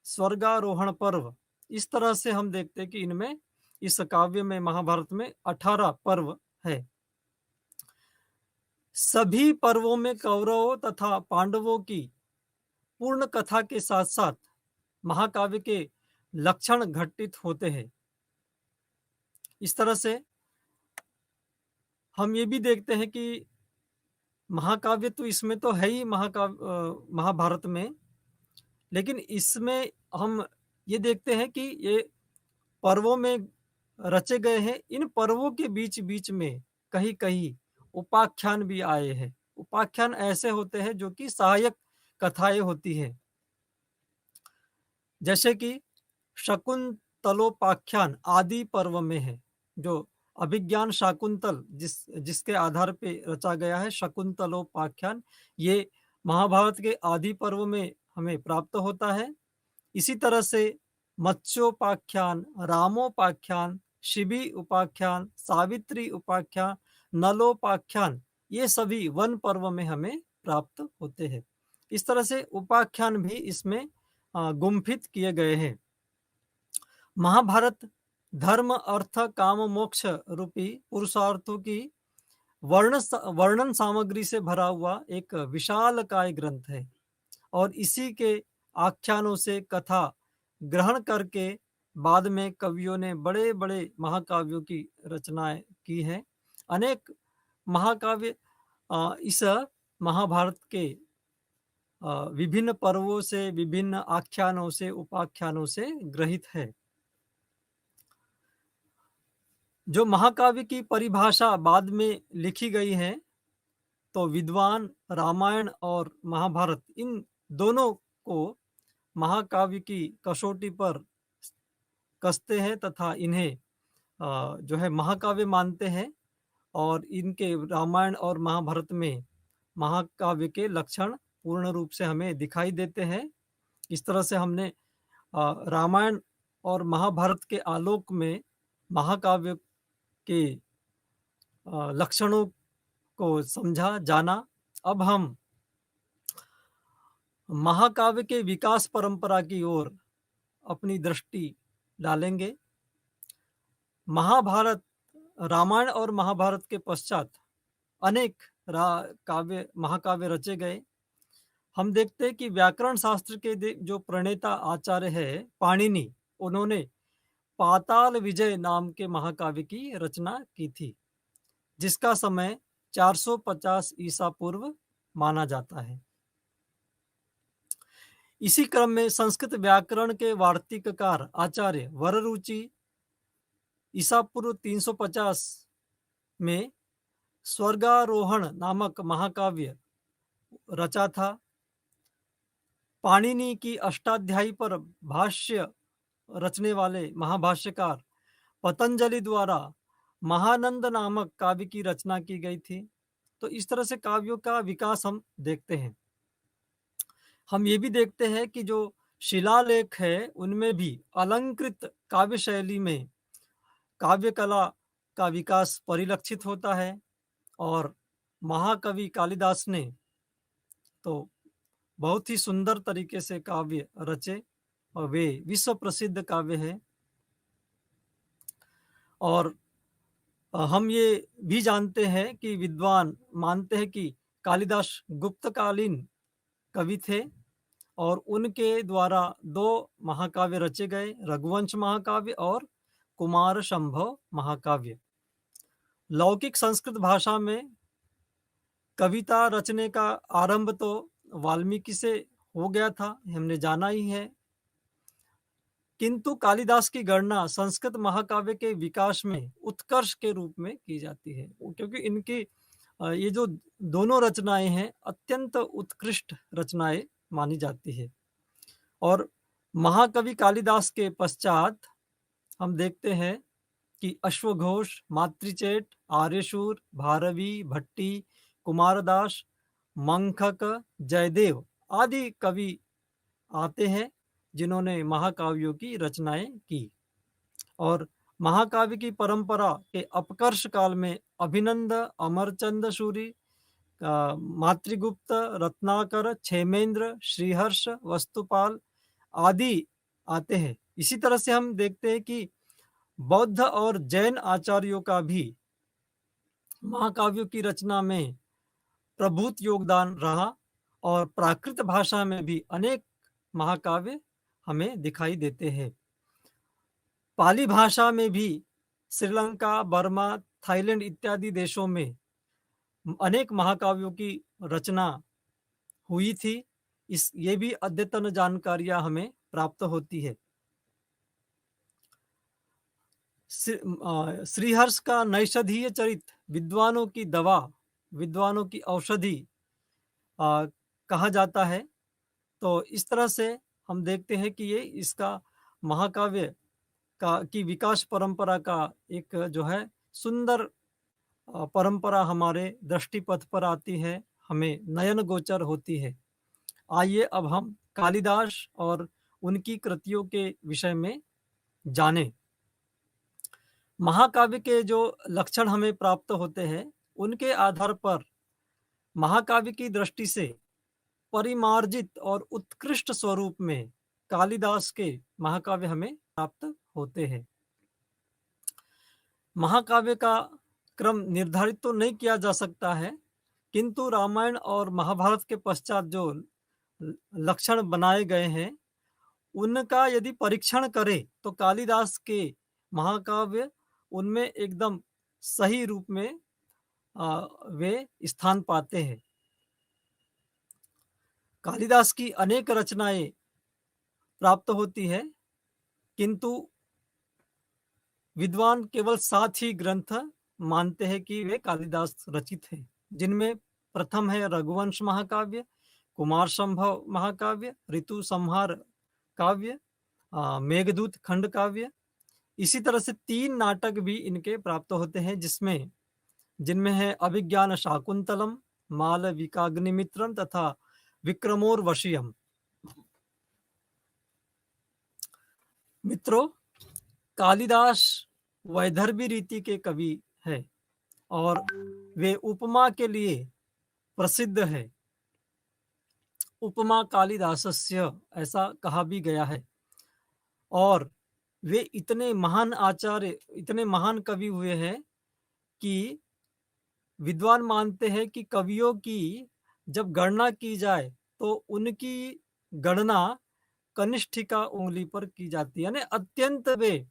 स्वर्गारोहण पर्व। इस तरह से हम देखते हैं कि इनमें, इस काव्य में, महाभारत में 18 पर्व है। सभी पर्वों में कौरवों तथा पांडवों की पूर्ण कथा के साथ साथ महाकाव्य के लक्षण घटित होते हैं। इस तरह से हम ये भी देखते हैं कि महाकाव्य तो इसमें तो है ही, महाभारत में, लेकिन इसमें हम ये देखते हैं कि ये पर्वों में रचे गए हैं। इन पर्वों के बीच बीच में कहीं कहीं उपाख्यान भी आए हैं। उपाख्यान ऐसे होते हैं जो कि सहायक कथाएं होती हैं, जैसे कि शकुंतलोपाख्यान आदि पर्व में है। जो अभिज्ञान शाकुंतल जिसके आधार पे रचा गया है, शकुंतलोपाख्यान, ये महाभारत के आदि पर्व में हमें प्राप्त होता है। इसी तरह से मत्स्योपाख्यान, रामोपाख्यान, शिबी उपाख्यान, सावित्री उपाख्यान, नलोपाख्यान, ये सभी वन पर्व में हमें प्राप्त होते हैं। इस तरह से उपाख्यान भी इसमें गुम्फित किए गए हैं। महाभारत धर्म, अर्थ, काम, मोक्ष रूपी पुरुषार्थों की वर्णन सामग्री से भरा हुआ एक विशालकाय ग्रंथ है और इसी के आख्यानों से कथा ग्रहण करके बाद में कवियों ने बड़े बड़े महाकाव्यों की रचनाएं की हैं। अनेक महाकाव्य इस महाभारत के विभिन्न पर्वों से, विभिन्न आख्यानों से, उपाख्यानों से ग्रहित है। जो महाकाव्य की परिभाषा बाद में लिखी गई है, तो विद्वान रामायण और महाभारत, इन दोनों को महाकाव्य की कसौटी पर कसते हैं तथा इन्हें जो है महाकाव्य मानते हैं और इनके रामायण और महाभारत में महाकाव्य के लक्षण पूर्ण रूप से हमें दिखाई देते हैं। इस तरह से हमने रामायण और महाभारत के आलोक में महाकाव्य के लक्षणों को समझा, जाना। अब हम महाकाव्य के विकास परंपरा की ओर अपनी दृष्टि डालेंगे। महाभारत, रामायण और महाभारत के पश्चात अनेक महाकाव्य रचे गए। हम देखते हैं कि व्याकरण शास्त्र के जो प्रणेता आचार्य है पाणिनि, उन्होंने पाताल विजय नाम के महाकाव्य की रचना की थी, जिसका समय 450 ईसा पूर्व माना जाता है। इसी क्रम में संस्कृत व्याकरण के वार्तिककार आचार्य वररुचि ईसा पूर्व 350 में स्वर्गारोहण नामक महाकाव्य रचा था। पाणिनि की अष्टाध्यायी पर भाष्य रचने वाले महाभाष्यकार पतंजलि द्वारा महानंद नामक काव्य की रचना की गई थी। तो इस तरह से काव्यों का विकास हम देखते हैं। हम ये भी देखते हैं कि जो शिलालेख है उनमें भी अलंकृत काव्य शैली में काव्य कला का विकास परिलक्षित होता है और महाकवि कालिदास ने तो बहुत ही सुंदर तरीके से काव्य रचे और वे विश्व प्रसिद्ध काव्य है। और हम ये भी जानते हैं कि विद्वान मानते हैं कि कालिदास गुप्तकालीन कवि थे और उनके द्वारा 2 महाकाव्य रचे गए, रघुवंश महाकाव्य और कुमार संभव महाकाव्य। लौकिक संस्कृत भाषा में कविता रचने का आरंभ तो वाल्मीकि से हो गया था, हमने जाना ही है। किंतु कालिदास की गणना संस्कृत महाकाव्य के विकास में उत्कर्ष के रूप में की जाती है, क्योंकि इनकी ये जो दोनों रचनाएं हैं अत्यंत उत्कृष्ट रचनाएं मानी जाती है। और महाकवि कालिदास के पश्चात हम देखते हैं कि अश्वघोष, मातृचेट, आर्यशूर, भारवी, भट्टी, कुमारदास, मंखक, जयदेव आदि कवि आते हैं जिन्होंने महाकाव्यों की रचनाएं की। और महाकाव्य की परंपरा के अपकर्ष काल में अभिनंद, अमरचंद सूरी, मातृगुप्त, रत्नाकर, क्षेमेंद्र, श्रीहर्ष, वस्तुपाल आदि आते हैं। इसी तरह से हम देखते हैं कि बौद्ध और जैन आचार्यों का भी महाकाव्यों की रचना में प्रभुत योगदान रहा और प्राकृत भाषा में भी अनेक महाकाव्य हमें दिखाई देते हैं। पाली भाषा में भी श्रीलंका, बर्मा, थाईलैंड इत्यादि देशों में अनेक महाकाव्यों की रचना हुई थी। ये भी अद्यतन जानकारियां हमें प्राप्त होती है। श्रीहर्ष का नैषधीय चरित विद्वानों की दवा, विद्वानों की औषधि कहा जाता है। तो इस तरह से हम देखते हैं कि ये इसका महाकाव्य की विकास परंपरा का एक जो है सुंदर परंपरा हमारे दृष्टिपथ पर आती है, हमें नयन गोचर होती है। आइए अब हम कालिदास और उनकी कृतियों के विषय में जानें। महाकाव्य के जो लक्षण हमें प्राप्त होते हैं उनके आधार पर महाकाव्य की दृष्टि से परिमार्जित और उत्कृष्ट स्वरूप में कालिदास के महाकाव्य हमें प्राप्त होते हैं। महाकाव्य का क्रम निर्धारित तो नहीं किया जा सकता है, किंतु रामायण और महाभारत के पश्चात जो लक्षण बनाए गए हैं उनका यदि परीक्षण करें तो कालिदास के महाकाव्य उनमें एकदम सही रूप में वे स्थान पाते हैं। कालिदास की अनेक रचनाएं प्राप्त होती है, किंतु विद्वान केवल 7 ही ग्रंथ मानते हैं कि वे कालिदास रचित हैं, जिनमें प्रथम है रघुवंश महाकाव्य, कुमार संभव महाकाव्य, ऋतु संहार काव्य, मेघदूत खंड काव्य। इसी तरह से 3 नाटक भी इनके प्राप्त होते हैं, जिनमें है अभिज्ञान शाकुंतलम, मालविकाग्निमित्रम तथा विक्रमोर्वशीयम। मित्रों, कालिदास वैदर्भी रीति के कवि है और वे उपमा के लिए प्रसिद्ध है। उपमा कालिदासस्य ऐसा कहा भी गया है। और वे इतने महान आचार्य, इतने महान कवि हुए हैं कि विद्वान मानते हैं कि कवियों की जब गणना की जाए तो उनकी गणना कनिष्ठिका उंगली पर की जाती है, यानी अत्यंत वे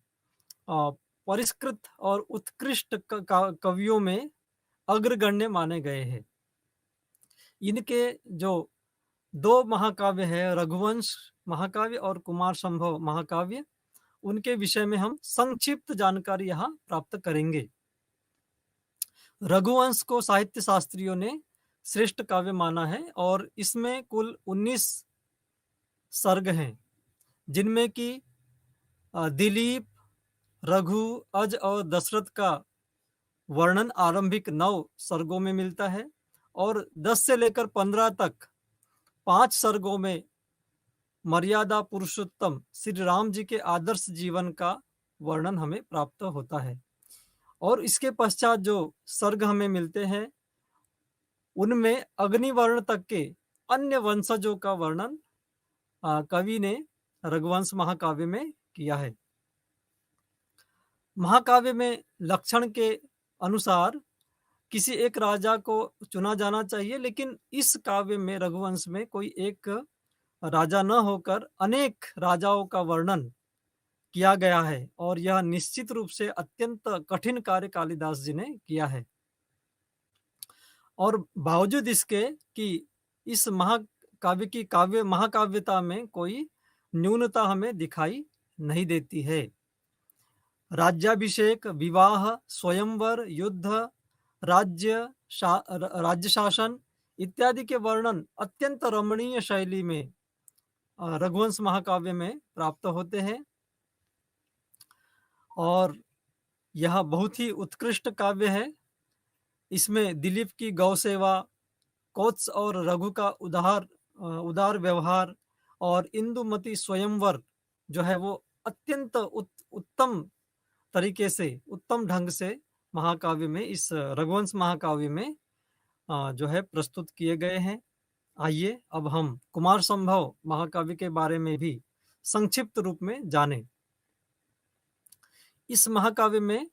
परिष्कृत और उत्कृष्ट कवियों में अग्रगण्य माने गए हैं। इनके जो 2 महाकाव्य है, रघुवंश महाकाव्य और कुमार संभव महाकाव्य, उनके विषय में हम संक्षिप्त जानकारी यहाँ प्राप्त करेंगे। रघुवंश को साहित्य शास्त्रियों ने श्रेष्ठ काव्य माना है और इसमें कुल 19 सर्ग हैं, जिनमें कि दिलीप, रघु, अज और दशरथ का वर्णन आरंभिक 9 सर्गों में मिलता है और 10 से लेकर 15 तक 5 सर्गों में मर्यादा पुरुषोत्तम श्री राम जी के आदर्श जीवन का वर्णन हमें प्राप्त होता है। और इसके पश्चात जो सर्ग हमें मिलते हैं उनमें अग्निवर्ण तक के अन्य वंशजों का वर्णन कवि ने रघुवंश महाकाव्य में किया है। महाकाव्य में लक्षण के अनुसार किसी एक राजा को चुना जाना चाहिए, लेकिन इस काव्य में, रघुवंश में, कोई एक राजा न होकर अनेक राजाओं का वर्णन किया गया है और यह निश्चित रूप से अत्यंत कठिन कार्य कालिदास जी ने किया है। और बावजूद इसके कि इस महाकाव्य की काव्य महाकाव्यता में कोई न्यूनता हमें दिखाई नहीं देती है। राज्याभिषेक, विवाह, स्वयंवर, युद्ध, राज्य शासन इत्यादि के वर्णन अत्यंत रमणीय शैली में रघुवंश महाकाव्य में प्राप्त होते हैं और यह बहुत ही उत्कृष्ट काव्य है। इसमें दिलीप की गौ सेवा, कोत्स और रघु का उदार व्यवहार और इंदुमती स्वयंवर जो है वो अत्यंत उत्तम तरीके से, उत्तम ढंग से महाकाव्य में, इस रघुवंश महाकाव्य में जो है प्रस्तुत किए गए हैं। आइए अब हम कुमार संभव महाकाव्य के बारे में भी संक्षिप्त रूप में जानें। इस महाकाव्य में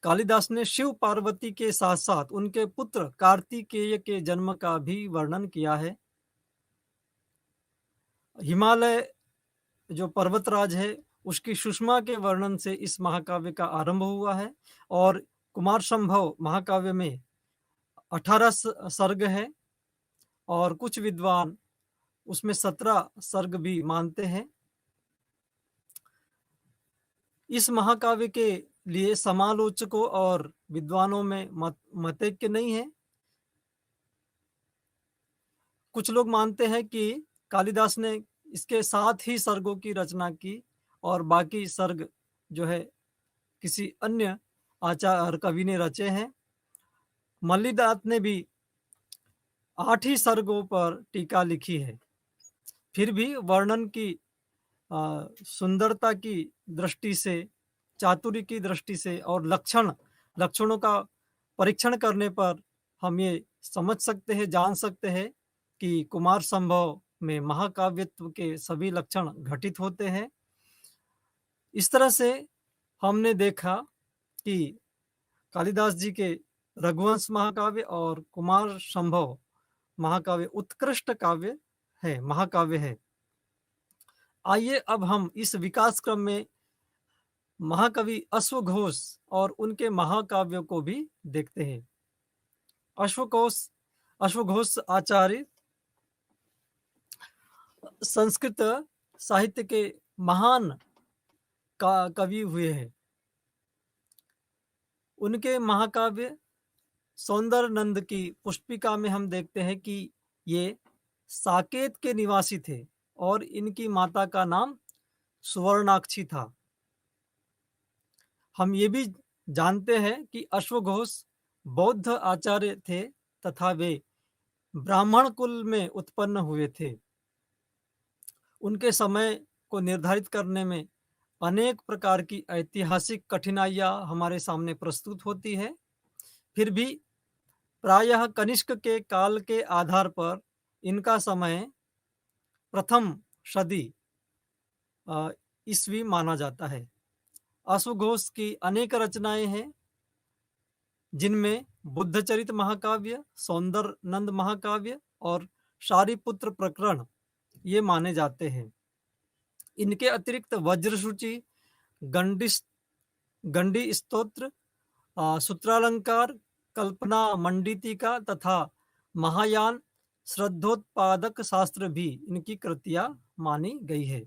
कालिदास ने शिव पार्वती के साथ साथ उनके पुत्र कार्तिकेय के जन्म का भी वर्णन किया है। हिमालय जो पर्वतराज है उसकी सुषमा के वर्णन से इस महाकाव्य का आरंभ हुआ है और कुमार संभव महाकाव्य में 18 सर्ग है और कुछ विद्वान उसमें 17 सर्ग भी मानते हैं। इस महाकाव्य के लिए समालोचकों और विद्वानों में मतैक्य नहीं है। कुछ लोग मानते हैं कि कालिदास ने इसके 7 ही सर्गों की रचना की और बाकी सर्ग जो है किसी अन्य आचार्य कवि ने रचे हैं। मल्लिदात ने भी 8 ही सर्गों पर टीका लिखी है। फिर भी वर्णन की सुंदरता की दृष्टि से, चातुर्य की दृष्टि से और लक्षणों का परीक्षण करने पर हम ये समझ सकते हैं, जान सकते हैं कि कुमार संभव में महाकाव्यत्व के सभी लक्षण घटित होते हैं। इस तरह से हमने देखा कि कालिदास जी के रघुवंश महाकाव्य और कुमार संभव महाकाव्य उत्कृष्ट काव्य है, महाकाव्य है। आइए अब हम इस विकास क्रम में महाकवि अश्वघोष और उनके महाकाव्यों को भी देखते हैं। अश्वघोष आचार्य संस्कृत साहित्य के महान कवि हुए हैं। उनके महाकाव्य सौंदर्य नंद की पुष्पिका में हम देखते हैं कि ये साकेत के निवासी थे और इनकी माता का नाम सुवर्णाक्षी था। हम ये भी जानते हैं कि अश्वघोष बौद्ध आचार्य थे तथा वे ब्राह्मण कुल में उत्पन्न हुए थे। उनके समय को निर्धारित करने में अनेक प्रकार की ऐतिहासिक कठिनाइयां हमारे सामने प्रस्तुत होती है। फिर भी प्रायः कनिष्क के काल के आधार पर इनका समय प्रथम सदी ईस्वी माना जाता है। अश्वघोष की अनेक रचनाएं हैं जिनमें बुद्धचरित महाकाव्य, सौंदर्य नंद महाकाव्य और शारिपुत्र प्रकरण ये माने जाते हैं। इनके अतिरिक्त वज्रसूची, गंडी स्तोत्र, सूत्रालंकार, कल्पना मंडितिका तथा महायान श्रद्धोत्पादक शास्त्र भी इनकी कृतियां मानी गई है।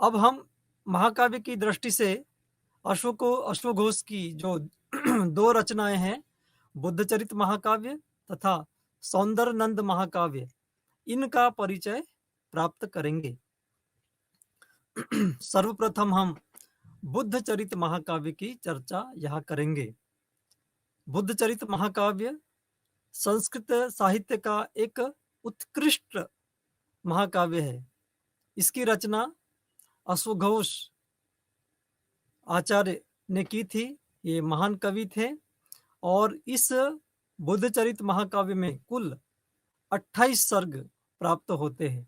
अब हम महाकाव्य की दृष्टि से अश्वघोष की जो 2 रचनाएं हैं, बुद्धचरित महाकाव्य तथा सौंदर्य नंद महाकाव्य, इनका परिचय प्राप्त करेंगे। सर्वप्रथम हम बुद्धचरित महाकाव्य की चर्चा यहाँ करेंगे। बुद्धचरित महाकाव्य संस्कृत साहित्य का एक उत्कृष्ट महाकाव्य है। इसकी रचना अश्वघोष आचार्य ने की थी। ये महान कवि थे और इस बुद्धचरित महाकाव्य में कुल 28 सर्ग प्राप्त होते हैं।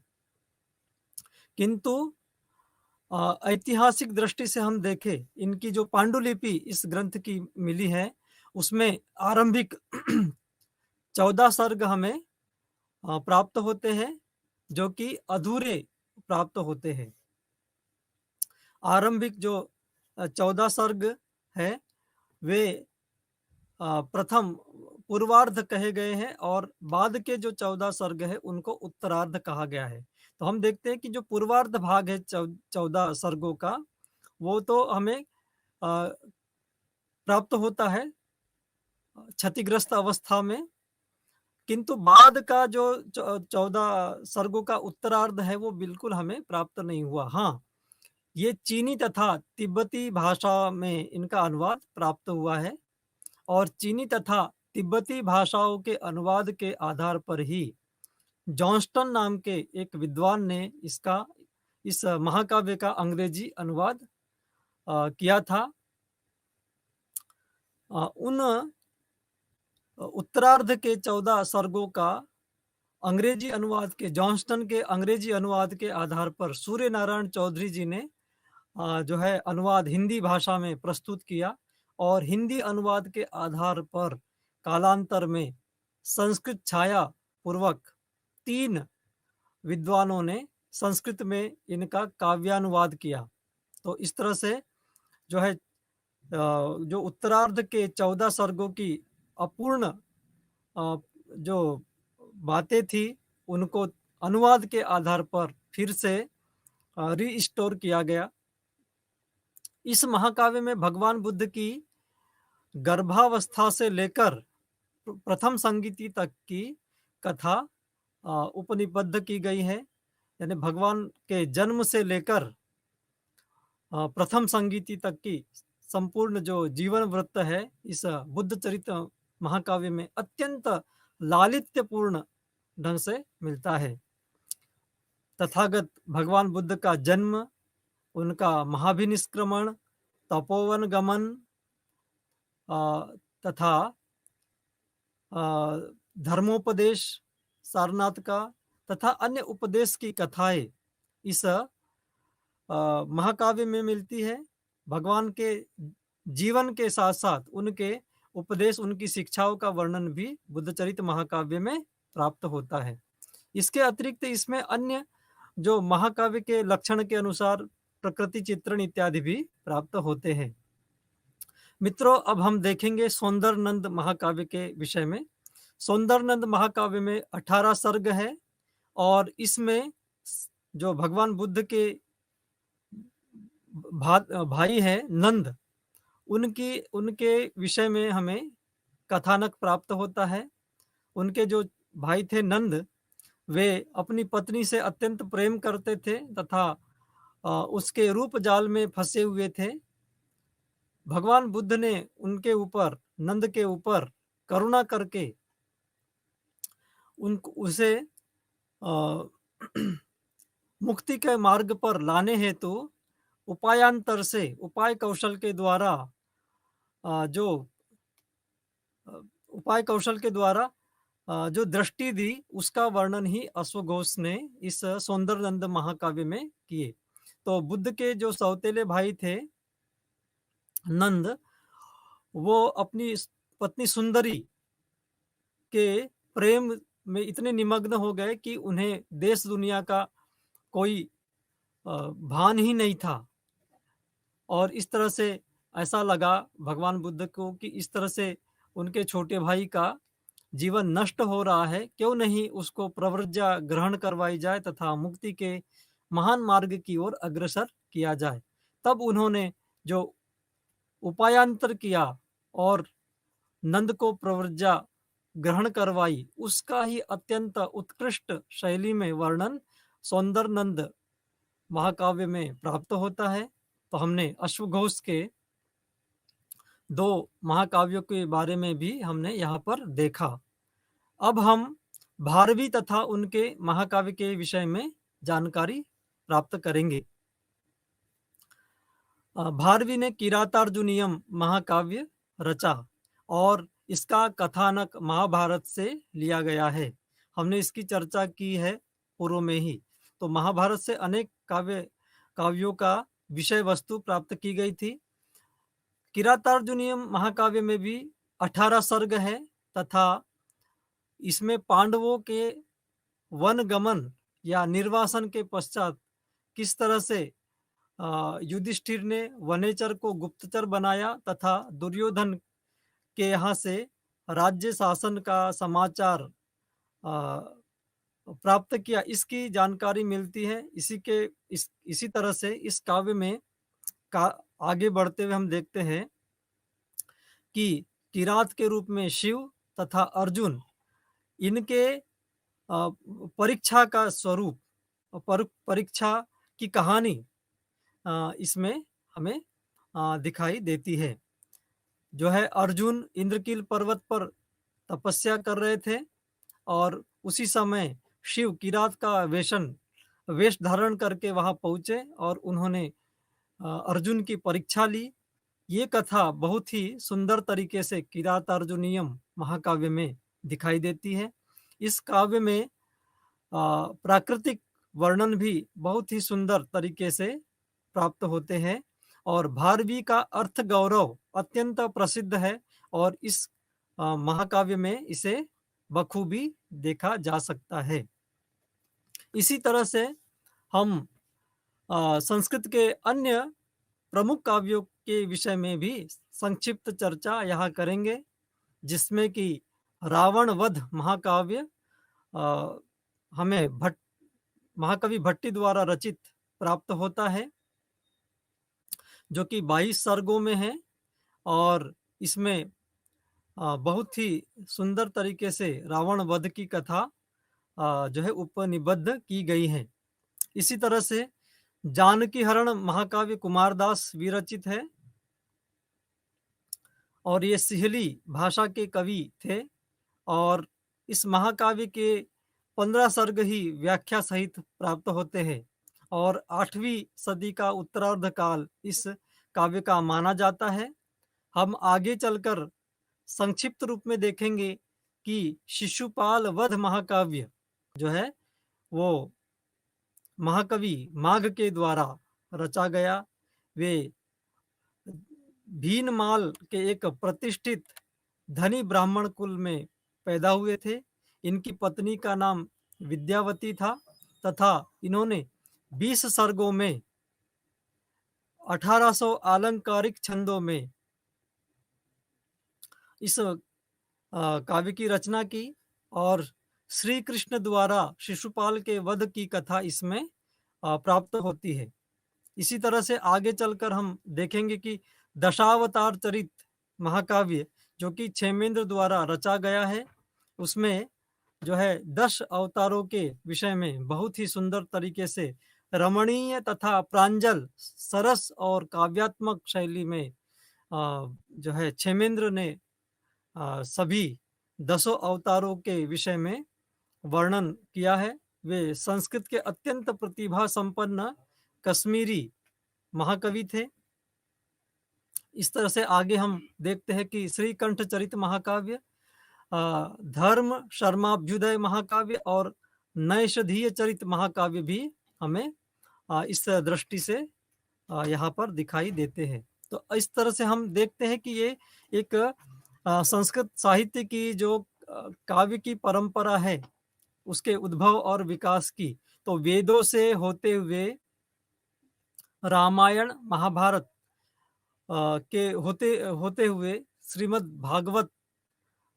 किंतु ऐतिहासिक दृष्टि से हम देखें, इनकी जो पांडुलिपि इस ग्रंथ की मिली है उसमें आरंभिक 14 सर्ग हमें प्राप्त होते हैं जो कि अधूरे प्राप्त होते हैं। आरंभिक जो 14 सर्ग है वे प्रथम पूर्वार्ध कहे गए हैं और बाद के जो 14 सर्ग है उनको उत्तरार्ध कहा गया है। तो हम देखते हैं कि जो पूर्वार्ध भाग है 14 सर्गों का, वो तो हमें प्राप्त होता है क्षतिग्रस्त अवस्था में, किंतु बाद का जो 14 सर्गों का उत्तरार्ध है वो बिल्कुल हमें प्राप्त नहीं हुआ। हाँ, ये चीनी तथा तिब्बती भाषा में इनका अनुवाद प्राप्त हुआ है और चीनी तथा तिब्बती भाषाओं के अनुवाद के आधार पर ही जॉन्स्टन नाम के एक विद्वान ने इस महाकाव्य का अंग्रेजी अनुवाद किया था। उन उत्तरार्ध के 14 सर्गों का अंग्रेजी अनुवाद के जॉन्स्टन के अंग्रेजी अनुवाद के आधार पर सूर्य नारायण चौधरी जी ने जो है अनुवाद हिंदी भाषा में प्रस्तुत किया और हिंदी अनुवाद के आधार पर कालांतर में संस्कृत छाया पूर्वक 3 विद्वानों ने संस्कृत में इनका काव्यानुवाद किया। तो इस तरह से जो है जो उत्तरार्ध के 14 सर्गों की अपूर्ण जो बातें थी उनको अनुवाद के आधार पर फिर से रीस्टोर किया गया। इस महाकाव्य में भगवान बुद्ध की गर्भावस्था से लेकर प्रथम संगीति तक की कथा उपनिबद्ध की गई है, यानी भगवान के जन्म से लेकर प्रथम संगीति तक की संपूर्ण जो जीवन वृत्त है इस बुद्ध चरित महाकाव्य में अत्यंत लालित्यपूर्ण ढंग से मिलता है। तथागत भगवान बुद्ध का जन्म, उनका महाभिनिष्क्रमण, तपोवन गमन तथा धर्मोपदेश सारनाथ का तथा अन्य उपदेश की कथाएं इस महाकाव्य में मिलती है। भगवान के जीवन के साथ साथ उनके उपदेश, उनकी शिक्षाओं का वर्णन भी बुद्धचरित महाकाव्य में प्राप्त होता है। इसके अतिरिक्त इसमें अन्य जो महाकाव्य के लक्षण के अनुसार प्रकृति चित्रण इत्यादि भी प्राप्त होते हैं। मित्रों, अब हम देखेंगे सौंदरनंद महाकाव्य के विषय में। सौंदरनंद महाकाव्य में 18 सर्ग है और इसमें जो भगवान बुद्ध के भाई है नंद, उनके विषय में हमें कथानक प्राप्त होता है। उनके जो भाई थे नंद, वे अपनी पत्नी से अत्यंत प्रेम करते थे तथा उसके रूप जाल में फंसे हुए थे। भगवान बुद्ध ने उनके ऊपर, नंद के ऊपर करुणा करके उसे मुक्ति के मार्ग पर लाने हेतु उपायांतर से, उपाय कौशल के द्वारा जो दृष्टि दी उसका वर्णन ही अश्वघोष ने इस सौंदरनंद महाकाव्य में किए। तो बुद्ध के जो सौतेले भाई थे नंद, वो अपनी पत्नी सुंदरी के प्रेम में इतने निमग्न हो गए कि उन्हें देश दुनिया का कोई भान ही नहीं था और इस तरह से ऐसा लगा भगवान बुद्ध को कि इस तरह से उनके छोटे भाई का जीवन नष्ट हो रहा है, क्यों नहीं उसको प्रव्रज्या ग्रहण करवाई जाए तथा मुक्ति के महान मार्ग की ओर अग्रसर किया जाए। तब उन्होंने जो उपायांतर किया और नंद को प्रव्रज्या ग्रहण करवाई, उसका ही अत्यंत उत्कृष्ट शैली में वर्णन सौंदरनंद महाकाव्य में प्राप्त होता है। तो हमने अश्वघोष के 2 महाकाव्यों के बारे में भी हमने यहाँ पर देखा। अब हम भारवी तथा उनके महाकाव्य के विषय में जानकारी प्राप्त करेंगे। भारवी ने किरातार्जुनीयम महाकाव्य रचा और इसका कथानक महाभारत से लिया गया है। हमने इसकी चर्चा की है पूर्व में ही। तो महाभारत से अनेक काव्यों का विषय वस्तु प्राप्त की गई थी। किरातार्जुनीयम महाकाव्य में भी 18 सर्ग है तथा इसमें पांडवों के वन गमन या निर्वासन के पश्चात किस तरह से युधिष्ठिर ने वनेचर को गुप्तचर बनाया तथा दुर्योधन के यहाँ से राज्य शासन का समाचार प्राप्त किया, इसकी जानकारी मिलती है। इसी तरह से इस काव्य में का आगे बढ़ते हुए हम देखते हैं कि किरात के रूप में शिव तथा अर्जुन, इनके परीक्षा का स्वरूप, परीक्षा की कहानी इसमें हमें दिखाई देती है। जो है अर्जुन इंद्रकील पर्वत पर तपस्या कर रहे थे और उसी समय शिव किरात का वेश धारण करके वहां पहुंचे और उन्होंने अर्जुन की परीक्षा ली। ये कथा बहुत ही सुंदर तरीके से किरातार्जुनीयम महाकाव्य में दिखाई देती है। इस काव्य में प्राकृतिक वर्णन भी बहुत ही सुंदर तरीके से प्राप्त होते हैं और भारवी का अर्थ गौरव अत्यंत प्रसिद्ध है और इस महाकाव्य में इसे बखूबी देखा जा सकता है। इसी तरह से हम संस्कृत के अन्य प्रमुख काव्यों के विषय में भी संक्षिप्त चर्चा यहाँ करेंगे, जिसमें कि रावण वध महाकाव्य हमें महाकवि भट्टी द्वारा रचित प्राप्त होता है, जो कि 22 सर्गों में है और इसमें बहुत ही सुंदर तरीके से रावण वध की कथा जो है उपनिबद्ध की गई है। इसी तरह से जानकी हरण महाकाव्य कुमारदास विरचित है और ये सिहली भाषा के कवि थे और इस महाकाव्य के 15 सर्ग ही व्याख्या सहित प्राप्त होते हैं और 8वीं सदी का उत्तरार्ध काल इस काव्य का माना जाता है। हम आगे चलकर संक्षिप्त रूप में देखेंगे कि शिशुपाल वध महाकाव्य जो है वो महाकवि माघ के द्वारा रचा गया। वे भीनमाल के एक प्रतिष्ठित धनी ब्राह्मण कुल में पैदा हुए थे। इनकी पत्नी का नाम विद्यावती था तथा इन्होंने 20 सर्गों में 1800 आलंकारिक छंदों में इस काव्य की रचना की और श्री कृष्ण द्वारा शिशुपाल के वध की कथा इसमें प्राप्त होती है। इसी तरह से आगे चलकर हम देखेंगे कि दशावतार चरित महाकाव्य जो कि क्षेमेंद्र द्वारा रचा गया है, उसमें जो है 10 अवतारों के विषय में बहुत ही सुंदर तरीके से रमणीय तथा प्रांजल सरस और काव्यात्मक शैली में जो है क्षेमेंद्र ने सभी 10 अवतारों के विषय में वर्णन किया है। वे संस्कृत के अत्यंत प्रतिभा संपन्न कश्मीरी महाकवि थे। इस तरह से आगे हम देखते हैं कि श्रीकंठ चरित महाकाव्य, धर्म शर्माभ्युदय महाकाव्य और नैषधीय चरित महाकाव्य भी हमें इस दृष्टि से यहाँ पर दिखाई देते हैं। तो इस तरह से हम देखते हैं कि ये एक संस्कृत साहित्य की जो काव्य की परंपरा है उसके उद्भव और विकास की, तो वेदों से होते हुए रामायण महाभारत के होते हुए श्रीमद् भागवत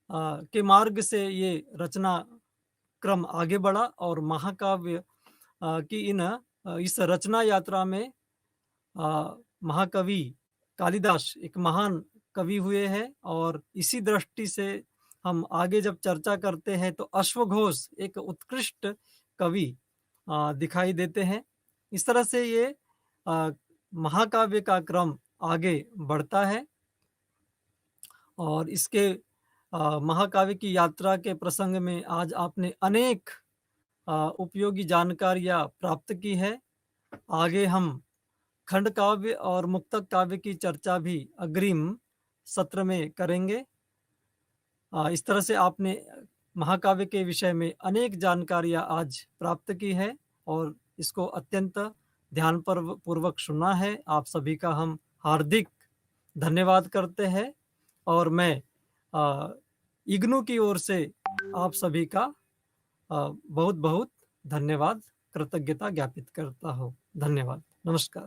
के मार्ग से ये रचना क्रम आगे बढ़ा और महाकाव्य की इस रचना यात्रा में महाकवि कालिदास एक महान कवि हुए हैं और इसी दृष्टि से हम आगे जब चर्चा करते हैं तो अश्वघोष एक उत्कृष्ट कवि दिखाई देते हैं। इस तरह से ये महाकाव्य का क्रम आगे बढ़ता है और इसके महाकाव्य की यात्रा के प्रसंग में आज आपने अनेक उपयोगी जानकारियां प्राप्त की है। आगे हम खंड काव्य और मुक्तक काव्य की चर्चा भी अग्रिम सत्र में करेंगे। इस तरह से आपने महाकाव्य के विषय में अनेक जानकारियां आज प्राप्त की है और इसको अत्यंत ध्यान पूर्वक सुना है। आप सभी का हम हार्दिक धन्यवाद करते हैं और मैं इग्नू की ओर से आप सभी का बहुत बहुत धन्यवाद कृतज्ञता ज्ञापित करता हूँ। धन्यवाद। नमस्कार।